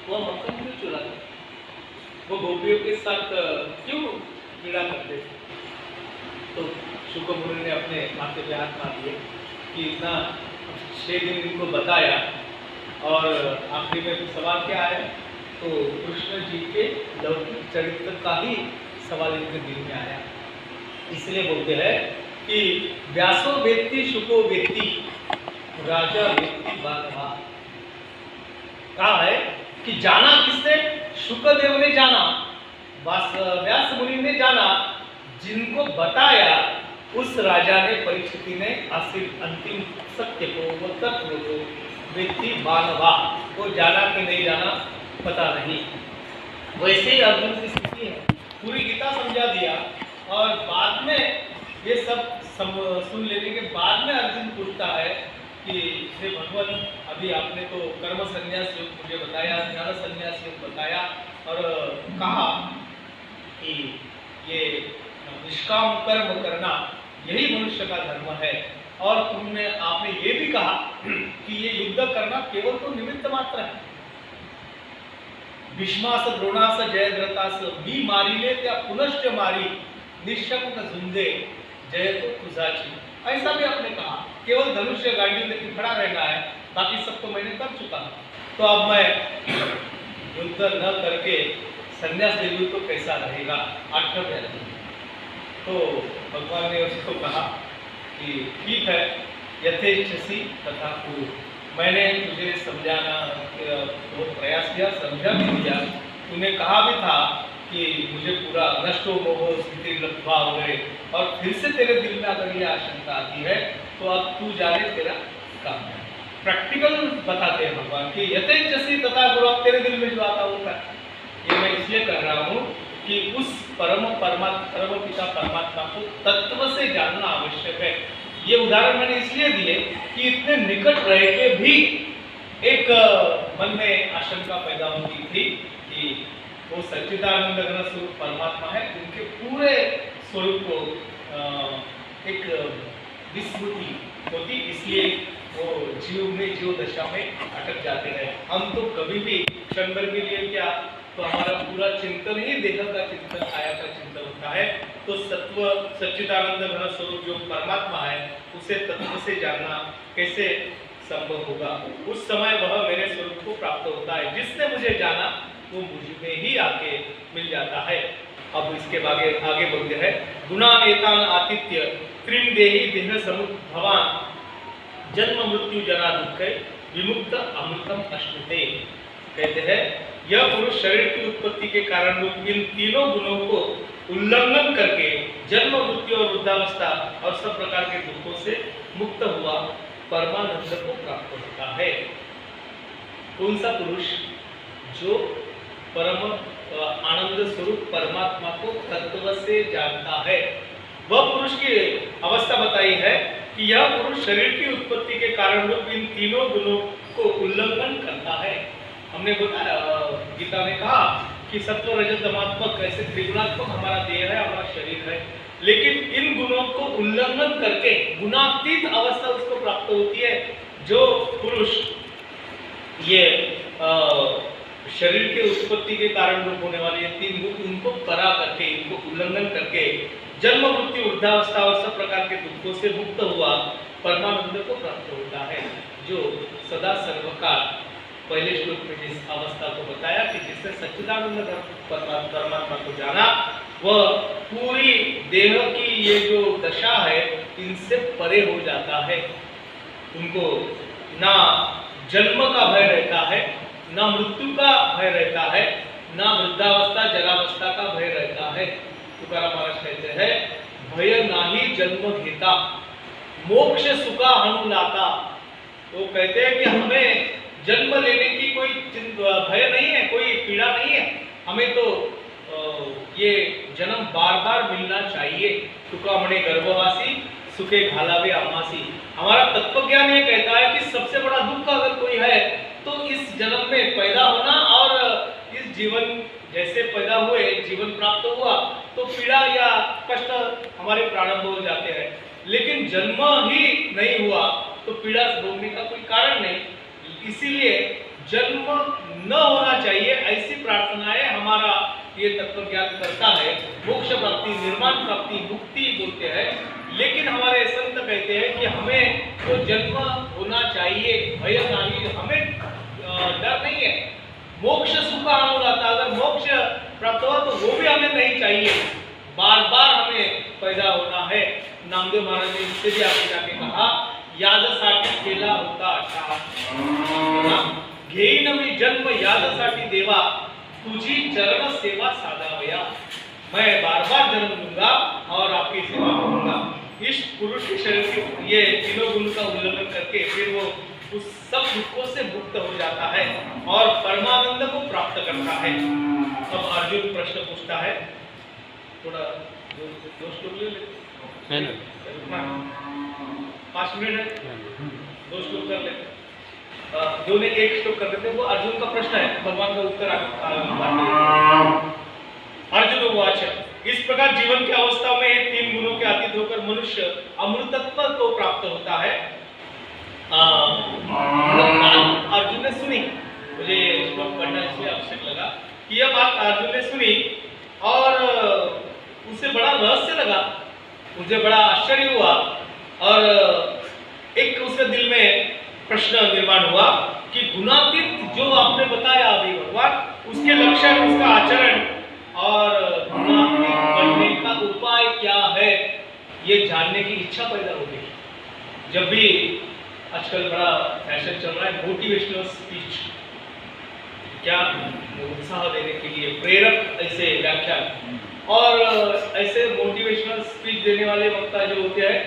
वो मक्खन क्यों चुराते, वो गोपियों के साथ क्यों पीड़ा करते। तो शुक मुनि ने अपने माथे पे हाथ मार दिए कि इतना 6 दिन इनको बताया और आखिरी में सवाल क्या आया, तो कृष्ण जी के लौकिक चरित्र का ही सवाल इनके दिल में आया। इसलिए बोलते हैं कि व्यासो वेत्ति शुको वेत्ति राजा वेत्ति बालवा। कहा है कि जाना किसने, शुकदेव ने जाना, व्यास मुनि ने जाना, जिनको बताया उस राजा ने, परीक्षित ने अंतिम सत्य को, वो तत्व को व्यक्ति बालवा, वो जाना कि नहीं जाना पता नहीं। वैसे ही अर्जुन की स्थिति है, पूरी गीता समझा दिया और बाद में ये सब सुन लेने के बाद में अर्जुन पूछता है कि हे भगवान, अभी आपने तो कर्म संन्यास योग मुझे बताया, ज्ञान संन्यास योग बताया और कहा कि ये निष्काम कर्म करना यही मनुष्य का धर्म है, और आपने ये भी कहा कि ये युद्ध करना केवल तो निमित्त मात्र है। भीष्मास द्रोणास जयद्रथास मी मारिले त्या पुनश्च मारी निशंक झुंजे जय तो तुझाची, ऐसा भी आपने कहा, केवल धनुष्य गाड़ी लेकर खड़ा रहना है, बाकी सब तो मैंने कर चुका, तो अब मैं युद्ध न करके संन्यास ले लूं तो कैसा रहेगा। 8वें अध्याय तो भगवान ने उसको कहा कि ठीक है, यथेच्छसि तथा कुरु, मैंने तुझे समझाना बहुत प्रयास किया, समझा भी दिया, तूने कहा भी था कि मुझे पूरा नष्टो मोहो स्थिति लब्ध्वा हो गए, और फिर से तेरे दिल में अगर ये आशंका आती है तो अब तू जाने तेरा काम है। प्रैक्टिकल बताते हैं भगवान कि यथेच्छसि तथा कुरु, अब तेरे दिल में जो आता वो कर। ये मैं इसलिए कर रहा हूँ कि उस परम पिता परमात्मा को तत्व से जानना आवश्यक है। ये उदाहरण मैंने इसलिए दिए कि इतने निकट रह के भी एक मन में आशंका पैदा होती थी कि वो सच्चिदानंद घन स्वरूप परमात्मा है, उनके पूरे स्वरूप को एक विस्मृति होती, इसलिए वो जीव दशा में अटक जाते हैं। हम तो कभी भी क्षण भर के लिए क्या, तो हमारा पूरा चिंतन ही देह का चिंतन, काया का चिंतन होता है। तो सत्व सच्चिदानंद घन स्वरूप जो परमात्मा है उसे तत्व से जानना कैसे संभव होगा। उस समय वह मेरे स्वरूप को प्राप्त होता है, जिसने मुझे जाना वो मुझ में ही आके मिल जाता है। अब इसके आगे बोलते हैं, गुणानेतान आतिथ्य त्रिम देहि देह समुद्भवान जन्म मृत्यु जरा दुख विमुक्त अमृतम अश्नुते। कहते हैं यह पुरुष शरीर की उत्पत्ति के कारण रूप इन तीनों गुणों को उल्लंघन करके जन्म मृत्यु और वृद्धावस्था और सब प्रकार के दुखों से मुक्त हुआ परमानंद को प्राप्त होता है। कौन सा पुरुष? जो परम आनंद स्वरूप परमात्मा को तत्व से जानता है, वह पुरुष की अवस्था बताई है कि यह पुरुष शरीर की उत्पत्ति के कारण रूप इन तीनों गुणों को उल्लंघन करता है। हमने बताया, गीता ने कहा कि सत्व रजत तमात्मक ऐसे त्रिगुणात्मक हमारा देह है, हमारा शरीर है, लेकिन इन गुणों को उल्लंघन करके गुणातीत अवस्था उसको प्राप्त होती है। जो पुरुष ये शरीर के उत्पत्ति के कारण रूप होने वाले तीन गुण उनको परा करके, इनको उल्लंघन करके जन्म मृत्यु वृद्धावस्था और सब प्रकार के दुखों से मुक्त हुआ परमानंद को प्राप्त होता है। जो सदा सर्वकाल, पहले श्लोक में जिस अवस्था को बताया कि जिसने सच्चिदानंद परमात्मा को जाना, वह पूरी देह की ये जो दशा है इनसे परे हो जाता है। उनको ना जन्म का भय रहता है, ना मृत्यु का भय रहता है, ना वृद्धावस्था जरावस्था का भय रहता है। तुकाराम महाराज कहते हैं, भय नाही जन्म घेता मोक्ष सुखा हनु लाता। वो कहते हैं कि हमें जन्म लेने की कोई भय नहीं है, कोई पीड़ा नहीं है, हमें तो ये जन्म बार बार मिलना चाहिए। तुकामणे गर्भवासी सुखे घालावे आमासी। हमारा तत्वज्ञान ये कहता है कि सबसे बड़ा दुख अगर कोई है तो इस जन्म में पैदा होना, और इस जीवन जैसे पैदा हुए जीवन प्राप्त हुआ तो पीड़ा या कष्ट हमारे प्रारंभ हो जाते हैं, लेकिन जन्म ही नहीं हुआ तो पीड़ा भोगने का कोई कारण नहीं। इसीलिए जन्म न होना चाहिए, ऐसी प्रार्थनाएं हमारा ये तत्वज्ञान करता है। मोक्ष प्राप्ति, निर्माण प्राप्ति, मुक्ति बोलते हैं, लेकिन हमारे संत कहते हैं कि हमें तो जन्म होना चाहिए, भय नहीं, हमें डर नहीं है। मोक्ष सुख अनुराता, अगर मोक्ष प्राप्त हुआ तो वो भी हमें नहीं चाहिए, बार बार हमें पैदा होना है। नामदेव महाराज ने इससे भी आगे जाके कहा, यादसाठी केला होता अच्छा, घेईन मी जन्म यादसाठी देवा, तुझी चरण सेवा साधावया। मैं बार बार जन्म लूंगा और आपकी सेवा करूंगा। इस पुरुष के शरीर के ये तीनों गुण का उल्लंघन करके फिर वो उस सब दुखों से मुक्त हो जाता है और परमानंद को प्राप्त करता है। अब अर्जुन प्रश्न पूछता है, थोड़ा दो श्लोक ले लेते, 5 मिनट है, 2 श्लोक कर लेते, जो ने 1 श्लोक कर देते। वो अर्जुन का प्रश्न है, भगवान का उत्तर अर्जुन उवाच, इस प्रकार जीवन की अवस्था में 3 गुणों के अतीत होकर मनुष्य अमृतत्व को प्राप्त होता है। अर्जुन ने सुनी, मुझे श्लोक पढ़ना इसलिए आवश्यक लगा कि यह बात अर्जुन ने सुनी और उसे बड़ा रहस्य लगा, मुझे बड़ा आश्चर्य हुआ और एक उसके दिल में प्रश्न निर्माण हुआ कि गुणातीत जो आपने बताया अभी भगवान, उसके लक्षण, उसका आचरण और गुणातीत बनने का उपाय क्या है, ये जानने की इच्छा पैदा हो गई। जब भी आजकल बड़ा फैशन चल रहा है मोटिवेशनल स्पीच, क्या उत्साह देने के लिए प्रेरक ऐसे व्याख्यान और ऐसे मोटिवेशनल स्पीच देने वाले वक्ता जो होते हैं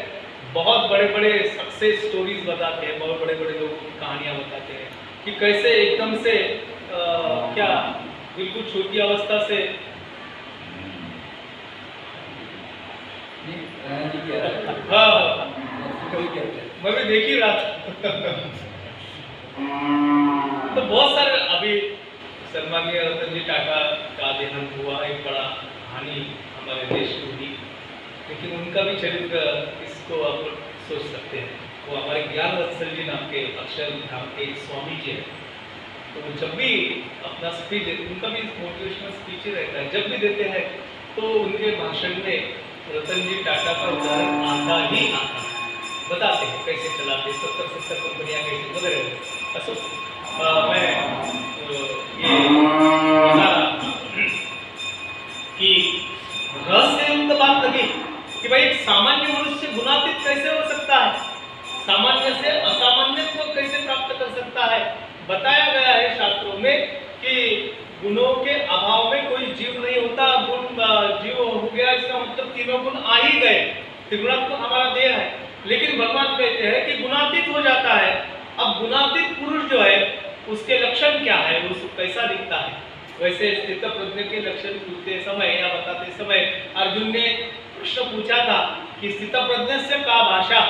बहुत बड़े बड़े सक्सेस स्टोरीज बताते हैं, बहुत बड़े बड़े लोगों की कहानियां बताते हैं कि कैसे एकदम से क्या बिल्कुल छोटी अवस्था से हाँ मैं भी देख ही रहा था तो बहुत सारे अभी सम्मानीय रतन जी टाटा का देहांत हुआ, एक बड़ा हानि हमारे देश को हुई, लेकिन उनका भी चरित्र इसको आप सोच सकते हैं। वो हमारे ज्ञान वत्सल जी नाम के अक्षरधाम के स्वामी जी हैं, तो जब भी अपना स्पीच, उनका भी मोटिवेशनल स्पीच ही रहता है, जब भी देते हैं तो उनके भाषण में रतन जी टाटा का उदाहरण आता ही आता है, बताते हैं कैसे चलाते, 70 कंपनियां कैसे वगैरह। असो मैं ये बता रहा कि रहस्ययुक्त बात लगी कि भाई एक सामान्य मनुष्य गुणातीत कैसे हो सकता है, सामान्य से असामान्य को कैसे प्राप्त कर सकता है। बताया गया है शास्त्रों में कि गुणों के अभाव में कोई जीव नहीं होता, गुण जीव हो गया इसका मतलब तीनों गुण आ ही गए, त्रिगुणात्मक हमारा देह है, लेकिन भगवान कहते हैं कि गुणातीत हो जाता है। अब गुणातीत पुरुष जो है उसके लक्षण क्या है, वो कैसा दिखता है। वैसे स्थित प्रज्ञ के लक्षण पूछते समय या बताते समय अर्जुन ने प्रश्न पूछा था कि स्थित प्रज्ञ से का भाषा,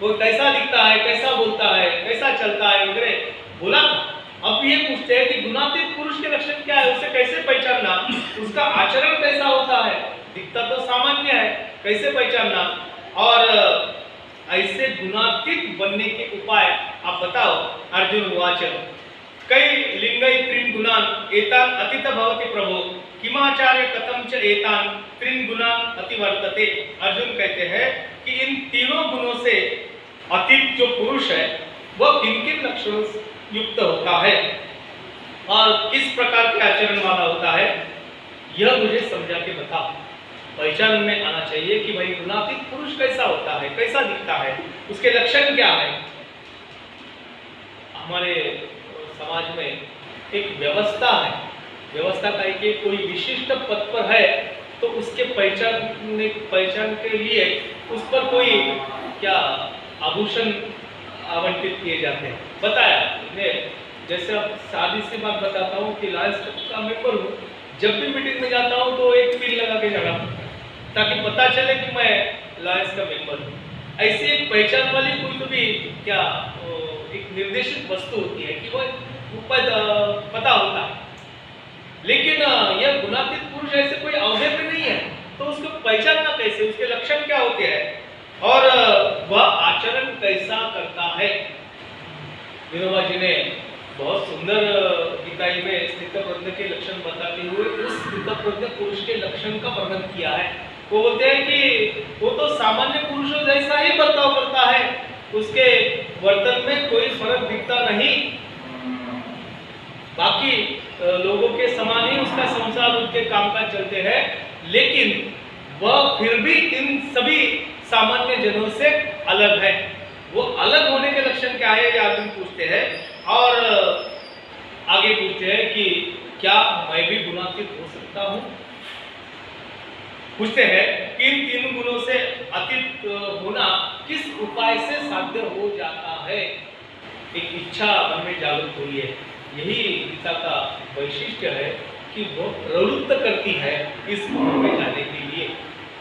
वो कैसा दिखता है, कैसा बोलता है, कैसा चलता है वगैरह बोला था। अब ये पूछते हैं कि गुणातीत पुरुष के लक्षण क्या है, उसे कैसे पहचानना, उसका आचरण कैसा होता है, दिखता तो सामान्य है, कैसे पहचानना, और ऐसे गुणातीत बनने के उपाय आप बताओ। अर्जुन उवाच, कई लिंगै त्रीन् गुणान् एतान् अतीत भवति प्रभो, किमाचार्य कथम च एतान् त्रीन् गुणान् अतिवर्तते। अर्जुन कहते हैं कि इन तीनों गुणों से अतीत जो पुरुष है वह किन किन लक्षणों से युक्त होता है और किस प्रकार के आचरण वाला होता है, यह मुझे समझा के बताओ। पहचान में आना चाहिए कि भाई गुणातीत पुरुष कैसा होता है, कैसा दिखता है, उसके लक्षण क्या है। हमारे समाज में एक व्यवस्था है, व्यवस्था का कि कोई विशिष्ट पद पर है तो उसके पहचान के लिए उस पर कोई क्या आभूषण आवंटित किए जाते हैं। बताया मैं, जैसे अब शादी से बात बताता हूँ कि लायंस क्लब का मेंबर हूँ, जब भी मीटिंग में जाता हूँ तो एक पिन लगा के जाना पड़ता है, ताकि पता चले कि मैं लायंस का मेंबर हूँ। ऐसी एक पहचान वाली कोई तो भी क्या एक निर्देशित वस्तु होती है कि वो पता होता है। लेकिन यह गुणातीत पुरुष ऐसे कोई अवधि पे नहीं है, तो उसको पहचानना कैसे, उसके लक्षण क्या होते हैं और वह आचरण कैसा करता है। विनोबा जी ने बहुत सुंदर गीताई में स्थितप्रज्ञ के लक्षण बताते हुए उस स्थितप्रज्ञ पुरुष के लक्षण का वर्णन किया है। वो बोलते हैं कि वो तो सामान्य पुरुषों जैसा ही बर्ताव करता है, उसके वर्तन में कोई फर्क दिखता नहीं, बाकी लोगों के समान ही उसका संसार, उसके कामकाज चलते हैं, लेकिन वह फिर भी इन सभी सामान्य जनों से अलग है। वो अलग होने के लक्षण क्या है, ये अर्जुन पूछते हैं और आगे पूछते हैं कि क्या मैं भी गुणातीत हो सकता हूँ। पूछते हैं कि इन तीन गुणों से अतीत होना किस उपाय से साध्य हो जाता है। एक इच्छा मन में जागृत हुई है, यही गीता का वैशिष्ट्य है कि वो प्रवृत्त करती है इस गुण में जाने के लिए।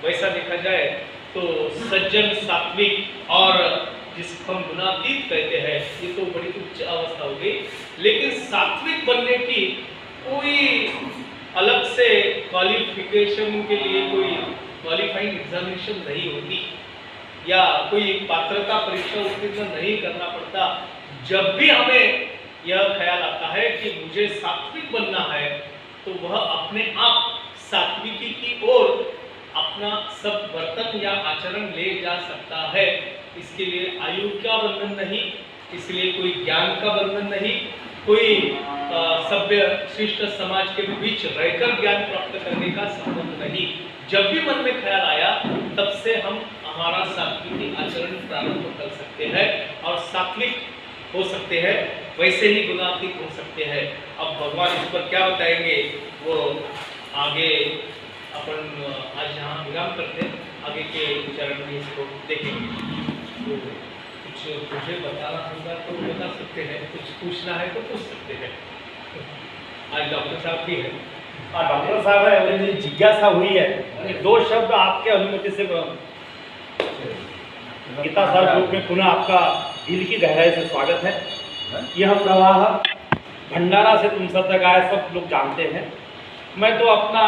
वैसा देखा जाए तो सज्जन, सात्विक और जिसको हम गुणातीत कहते हैं, ये तो बड़ी उच्च अवस्था हो गई, लेकिन सात्विक बनने की कोई अलग से क्वालिफिकेशन के लिए कोई क्वालिफाइंग एग्जामिनेशन नहीं होती या कोई पात्रता परीक्षा उत्तीर्ण नहीं करना पड़ता। जब भी हमें यह ख्याल आता है कि मुझे सात्विक बनना है, तो वह अपने आप सात्विकी की ओर अपना सब वर्तन या आचरण ले जा सकता है। इसके लिए आयु का बंधन नहीं, इसलिए कोई ज्ञान का बंधन नहीं, कोई सभ्य शिष्ट समाज के बीच रहकर ज्ञान प्राप्त करने का संबंध नहीं। जब भी मन में ख्याल आया, तब से हम हमारा सात्विक आचरण प्रारंभ कर सकते हैं और सात्विक हो सकते हैं, वैसे ही गुणातीत हो सकते हैं। अब भगवान इस पर क्या बताएंगे वो आगे अपन आज यहाँ विराम करते हैं, आगे के चरण में इसको देखेंगे। तो कुछ मुझे बताना होगा तो बता सकते हैं, कुछ पूछना है तो पूछ सकते हैं। आज डॉक्टर साहब भी है। डॉक्टर साहब है, मेरी जिज्ञासा हुई है, दो शब्द आपके अनुमति से गीता सार ग्रुप में पुनः आपका दिल की गहराई से स्वागत है। यह प्रवाह भंडारा से तुम सब तक आए, सब लोग जानते हैं। मैं तो अपना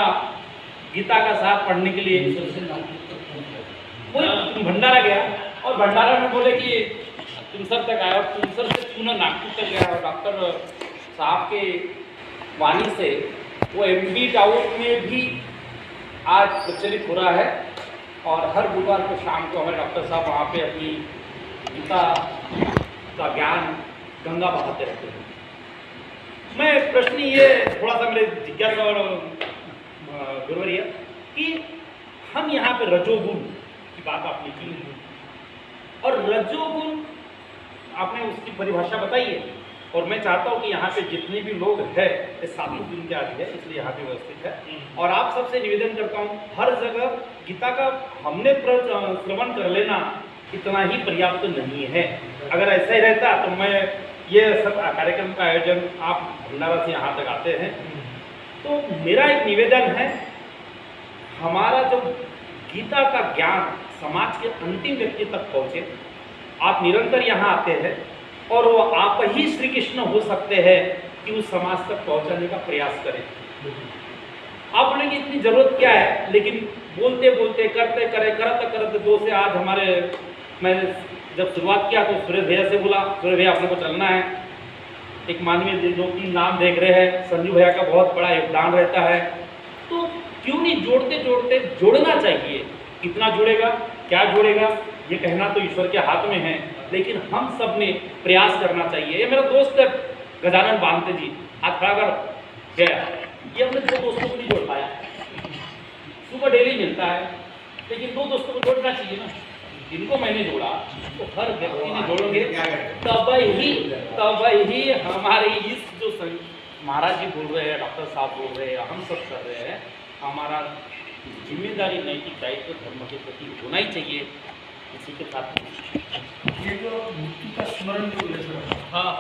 गीता का साथ पढ़ने के लिए वही भंडारा गया और भंडारा में बोले कि तुमसर तक आया और तुमसर से पुनः नागपुर तक गया और डॉक्टर साहब के वाणी से वो MD टाउन में भी आज प्रचलित हो रहा है और हर बुधवार को शाम को हमारे डॉक्टर साहब वहाँ पे अपनी गीता का ज्ञान गंगा बहाते रहते हैं। मैं प्रश्न ये थोड़ा सा मेरे जिज्ञासा और गुरुवरिया कि हम यहाँ पे रजोगुण की बात आपने की और रजोगुण आपने उसकी परिभाषा बताई है और मैं चाहता हूँ कि यहाँ पे जितने भी लोग हैं ये सात्विक गुण के आदि है, इसलिए यहाँ पे व्यवस्थित है। और आप सबसे निवेदन करता हूँ हर जगह गीता का हमने श्रवण कर लेना इतना ही पर्याप्त नहीं है। अगर ऐसा ही रहता तो मैं ये सब कार्यक्रम का आयोजन आप भंडारा से यहाँ तक आते हैं, तो मेरा एक निवेदन है, हमारा जो गीता का ज्ञान समाज के अंतिम व्यक्ति तक पहुँचे। आप निरंतर यहाँ आते हैं और वो आप ही श्री कृष्ण हो सकते हैं कि उस समाज तक पहुँचाने का प्रयास करें। आप बोलेंगे इतनी ज़रूरत क्या है, लेकिन बोलते बोलते करते करते दो से आज हमारे, मैं जब शुरुआत किया तो सुरेश भैया से बोला, सुरेश भैया अपने को चलना है। एक मानवीय 2-3 नाम देख रहे हैं, संजू भैया का बहुत बड़ा योगदान रहता है, तो क्यों नहीं जोड़ते जोड़ते जोड़ना चाहिए। कितना जुड़ेगा, क्या जुड़ेगा, ये कहना तो ईश्वर के हाथ में है, लेकिन हम सब ने प्रयास करना चाहिए। ये मेरा दोस्त है गजानन बांते जी, आज खड़ा कर गया, ये अपने 2 दोस्तों को नहीं जोड़ पाया। सुबह डेली मिलता है, लेकिन 2 दोस्तों को जोड़ना चाहिए ना। जिनको मैंने जोड़ा तो हर व्यक्ति ने जोड़ोगे तब ही हमारे इस जो महाराज जी बोल रहे हैं, डॉक्टर साहब बोल रहे हैं, हम सब कर रहे हैं, हमारा जिम्मेदारी नैतिक दायित्व धर्म के प्रति होना ही चाहिए। इसी के साथ ये जो मृत्यु का स्मरण जो बोले सर, हाँ,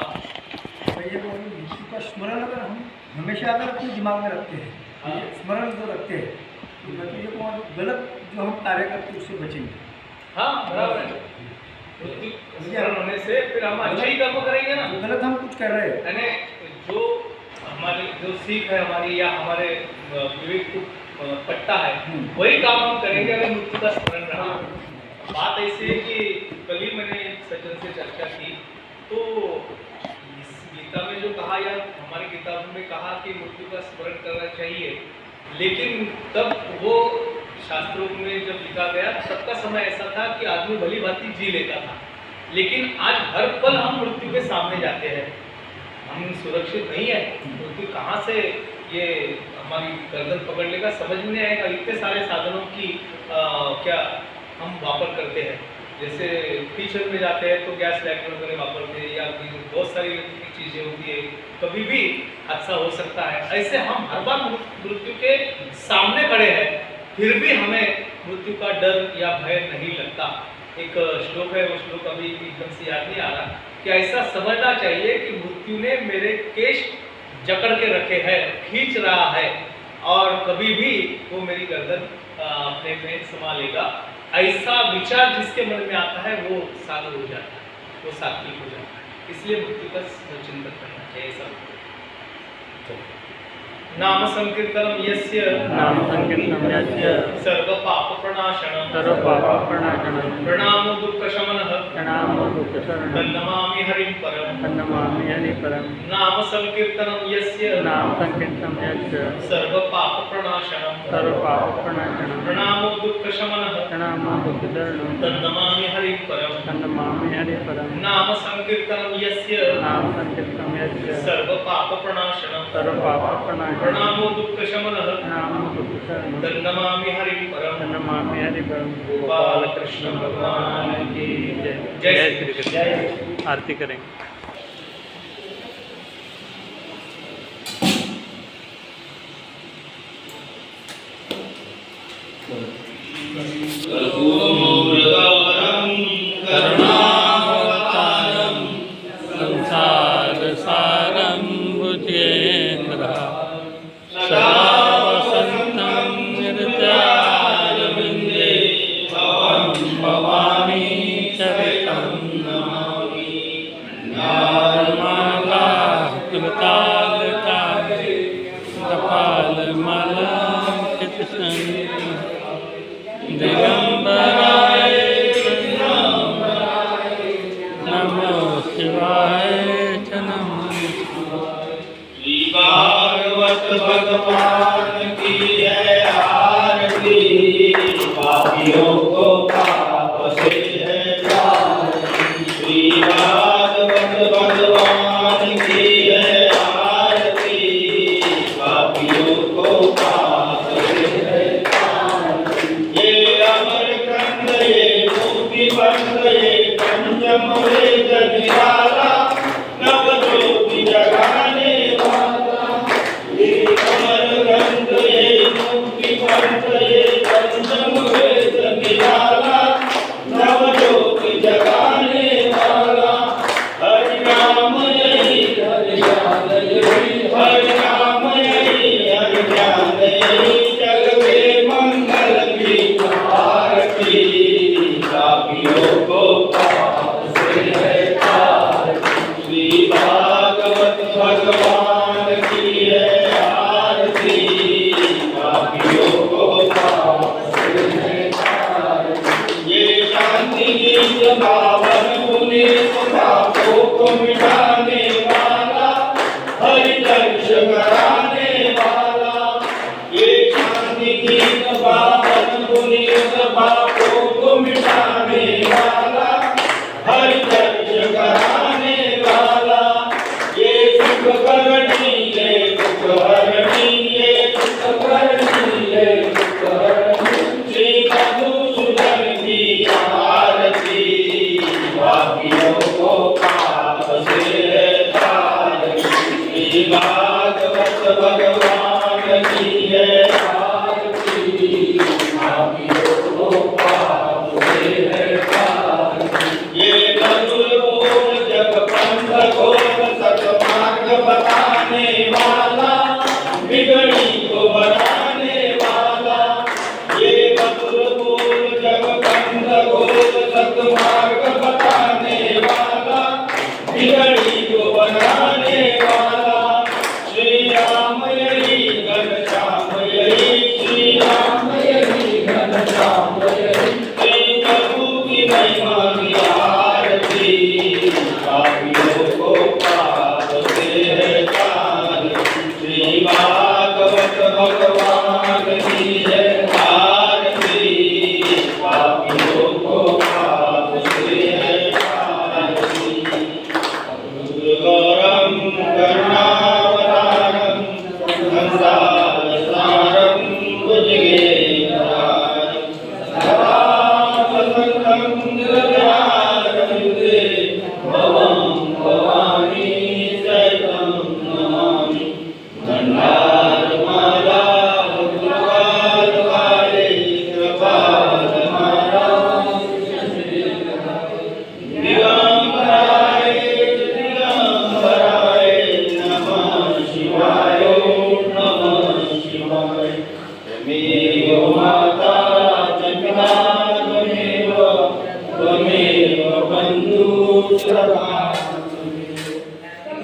तो ये जो मृत्यु का स्मरण अगर हम हमेशा अगर अपने दिमाग में रखते हैं हाँ। ये स्मरण जो रखते हैं तो नतीजे को गलत जो हम कार्य करते हैं उससे बचेंगे। हाँ बराबर है। मृत्यु स्मरण होने से फिर हम अच्छा ही कर्म करेंगे ना। जो गलत हम कुछ कर रहे हैं यानी जो हमारी जो सीख है हमारी या हमारे विवेक को पट्टा है वही काम हम करेंगे अगर मृत्यु का स्मरण रहा। बात ऐसी है कि कल ही मैंने सज्जन से चर्चा की तो इस गीता में जो कहा या हमारी किताबों में कहा कि मृत्यु का स्मरण करना चाहिए, लेकिन तब वो शास्त्रों में जब लिखा गया तब का समय ऐसा था कि आदमी भली भांति जी लेता था, लेकिन आज हर पल हम मृत्यु के सामने जाते हैं। हम सुरक्षित नहीं है। मृत्यु कहाँ से ये हमारी गर्दन पकड़ लेगा समझ में नहीं आएगा। इतने सारे साधनों की क्या हम वापर करते हैं, जैसे किचन में जाते हैं तो गैस लाइटर वगैरह वापरते हैं या बहुत सारी इलेक्ट्रिक चीज़ें होती है, कभी भी हादसा हो सकता है। ऐसे हम हर बार मृत्यु के सामने खड़े हैं फिर भी हमें मृत्यु का डर या भय नहीं लगता। एक श्लोक है, वो श्लोक अभी एकदम से याद नहीं आ रहा, कि ऐसा समझना चाहिए कि मृत्यु ने मेरे केश जकड़ के रखे हैं, खींच रहा है और कभी भी वो मेरी गर्दन अपने में समा लेगा। ऐसा विचार जिसके मन में आता है वो साधु हो जाता है, वो सात्विक हो जाता है। इसलिए मृत्यु का चिंतन करना चाहिए सब। नाम संकीर्तनम यस्य नाम संकीर्तनम यस्य सर्व पाप प्रणाशनम सर्व पाप प्रणाशनम प्रणामो दुःख शमनः प्रणामो दुःख शरणं तन्नमामि हरिं परम तन्नमामि हरिपरं नाम संकीर्तनम यस्य नाम संकीर्तनम यस्य सर्व पाप प्रणाशनम सर्व पाप प्रणाशनं प्रणामो दुःख शमनः प्रणामो दुःख शरणं तन्नमामि हरिं परम तन्नमामि हरिपरं नाम संकीर्तनम यस्य नाम संकीर्तनम यस्य सर्व पाप प्रणाशनम सर्व पाप प्रणाशनं प्रणामो दुःख शमनः प्रणामो दुःख शरणं तन्नमामि हरिं परम तन्नमामि हरिपरं। गोपाल कृष्ण भगवान की जय जय जय श्री श्री कृष्ण। कृष्ण। आरती करेंगे। करुणावतारं संसारसारं भुजेन्द्र सदा वसन्तं हृदयारविन्दे भवामि चरितं नमामि। नारमाला कृतालकाले कपालमालांकितशङ्ख दिगम्बराय नमो शिवाय च नमः श्री भागवत भगवान की है आरती, पापियों को पाप से है जाती। श्री भागवत भगवान की है आरती, पापियों को पाप से है जाती। ये अमर कंद ये मुक्ति बंद ये पंचम वेद निराला, नव ज्योति जगाने वाला। ये अमर ग्रंथ ये मुक्ति पंथ ये पंचम वेद निराला, नव ज्योति जगाने वाला। हरि नाम यही हरि ज्ञान यही हरि नाम यही हरि ज्ञान यही, जग में मंगल की आरती, पापियों को पाप से है तारती। श्री भागवत भगवान की है आरती, पापियों को पाप से है तारती। ये शांति गीत पावन पुनीत पापों को मिटाने वाला, हरि दर्श कराने वाला। ये शांति गीत पावन पुनीत पापों को मिटाने वाला, हरि दर्श कराने वाला। ये सुख करनी ये दुख हरनी ये सुख करनी ये दुख हरनी। श्री मधुसूदन की आरती,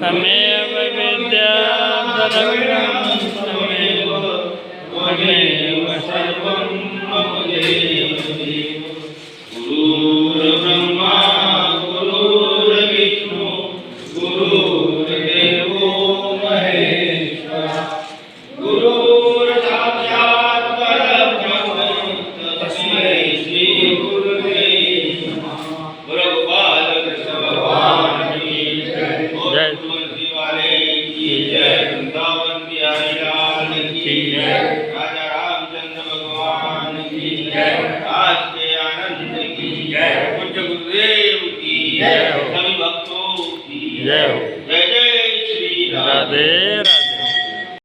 तमेव विद्याधरं तमेव सर्वं मम देव गुरुर्ब्रह्मा गुरुर्विष्णु गुरुर्देवो महेश्वरः गुरुर्साक्षात् परब्रह्म तस्मै श्री गुरुवे नमः। गुरुपाद कृष्ण भगवान की जय। जय। तुलसी वाले की जय। वृंदावन बिहारी लाल की जय। राजा रामचंद्र भगवान की जय। आज के आनंद की जय। पूज्य गुरुदेव की जय। सभी भक्तों की जय हो। जय जय श्री राधे। राधे राधे।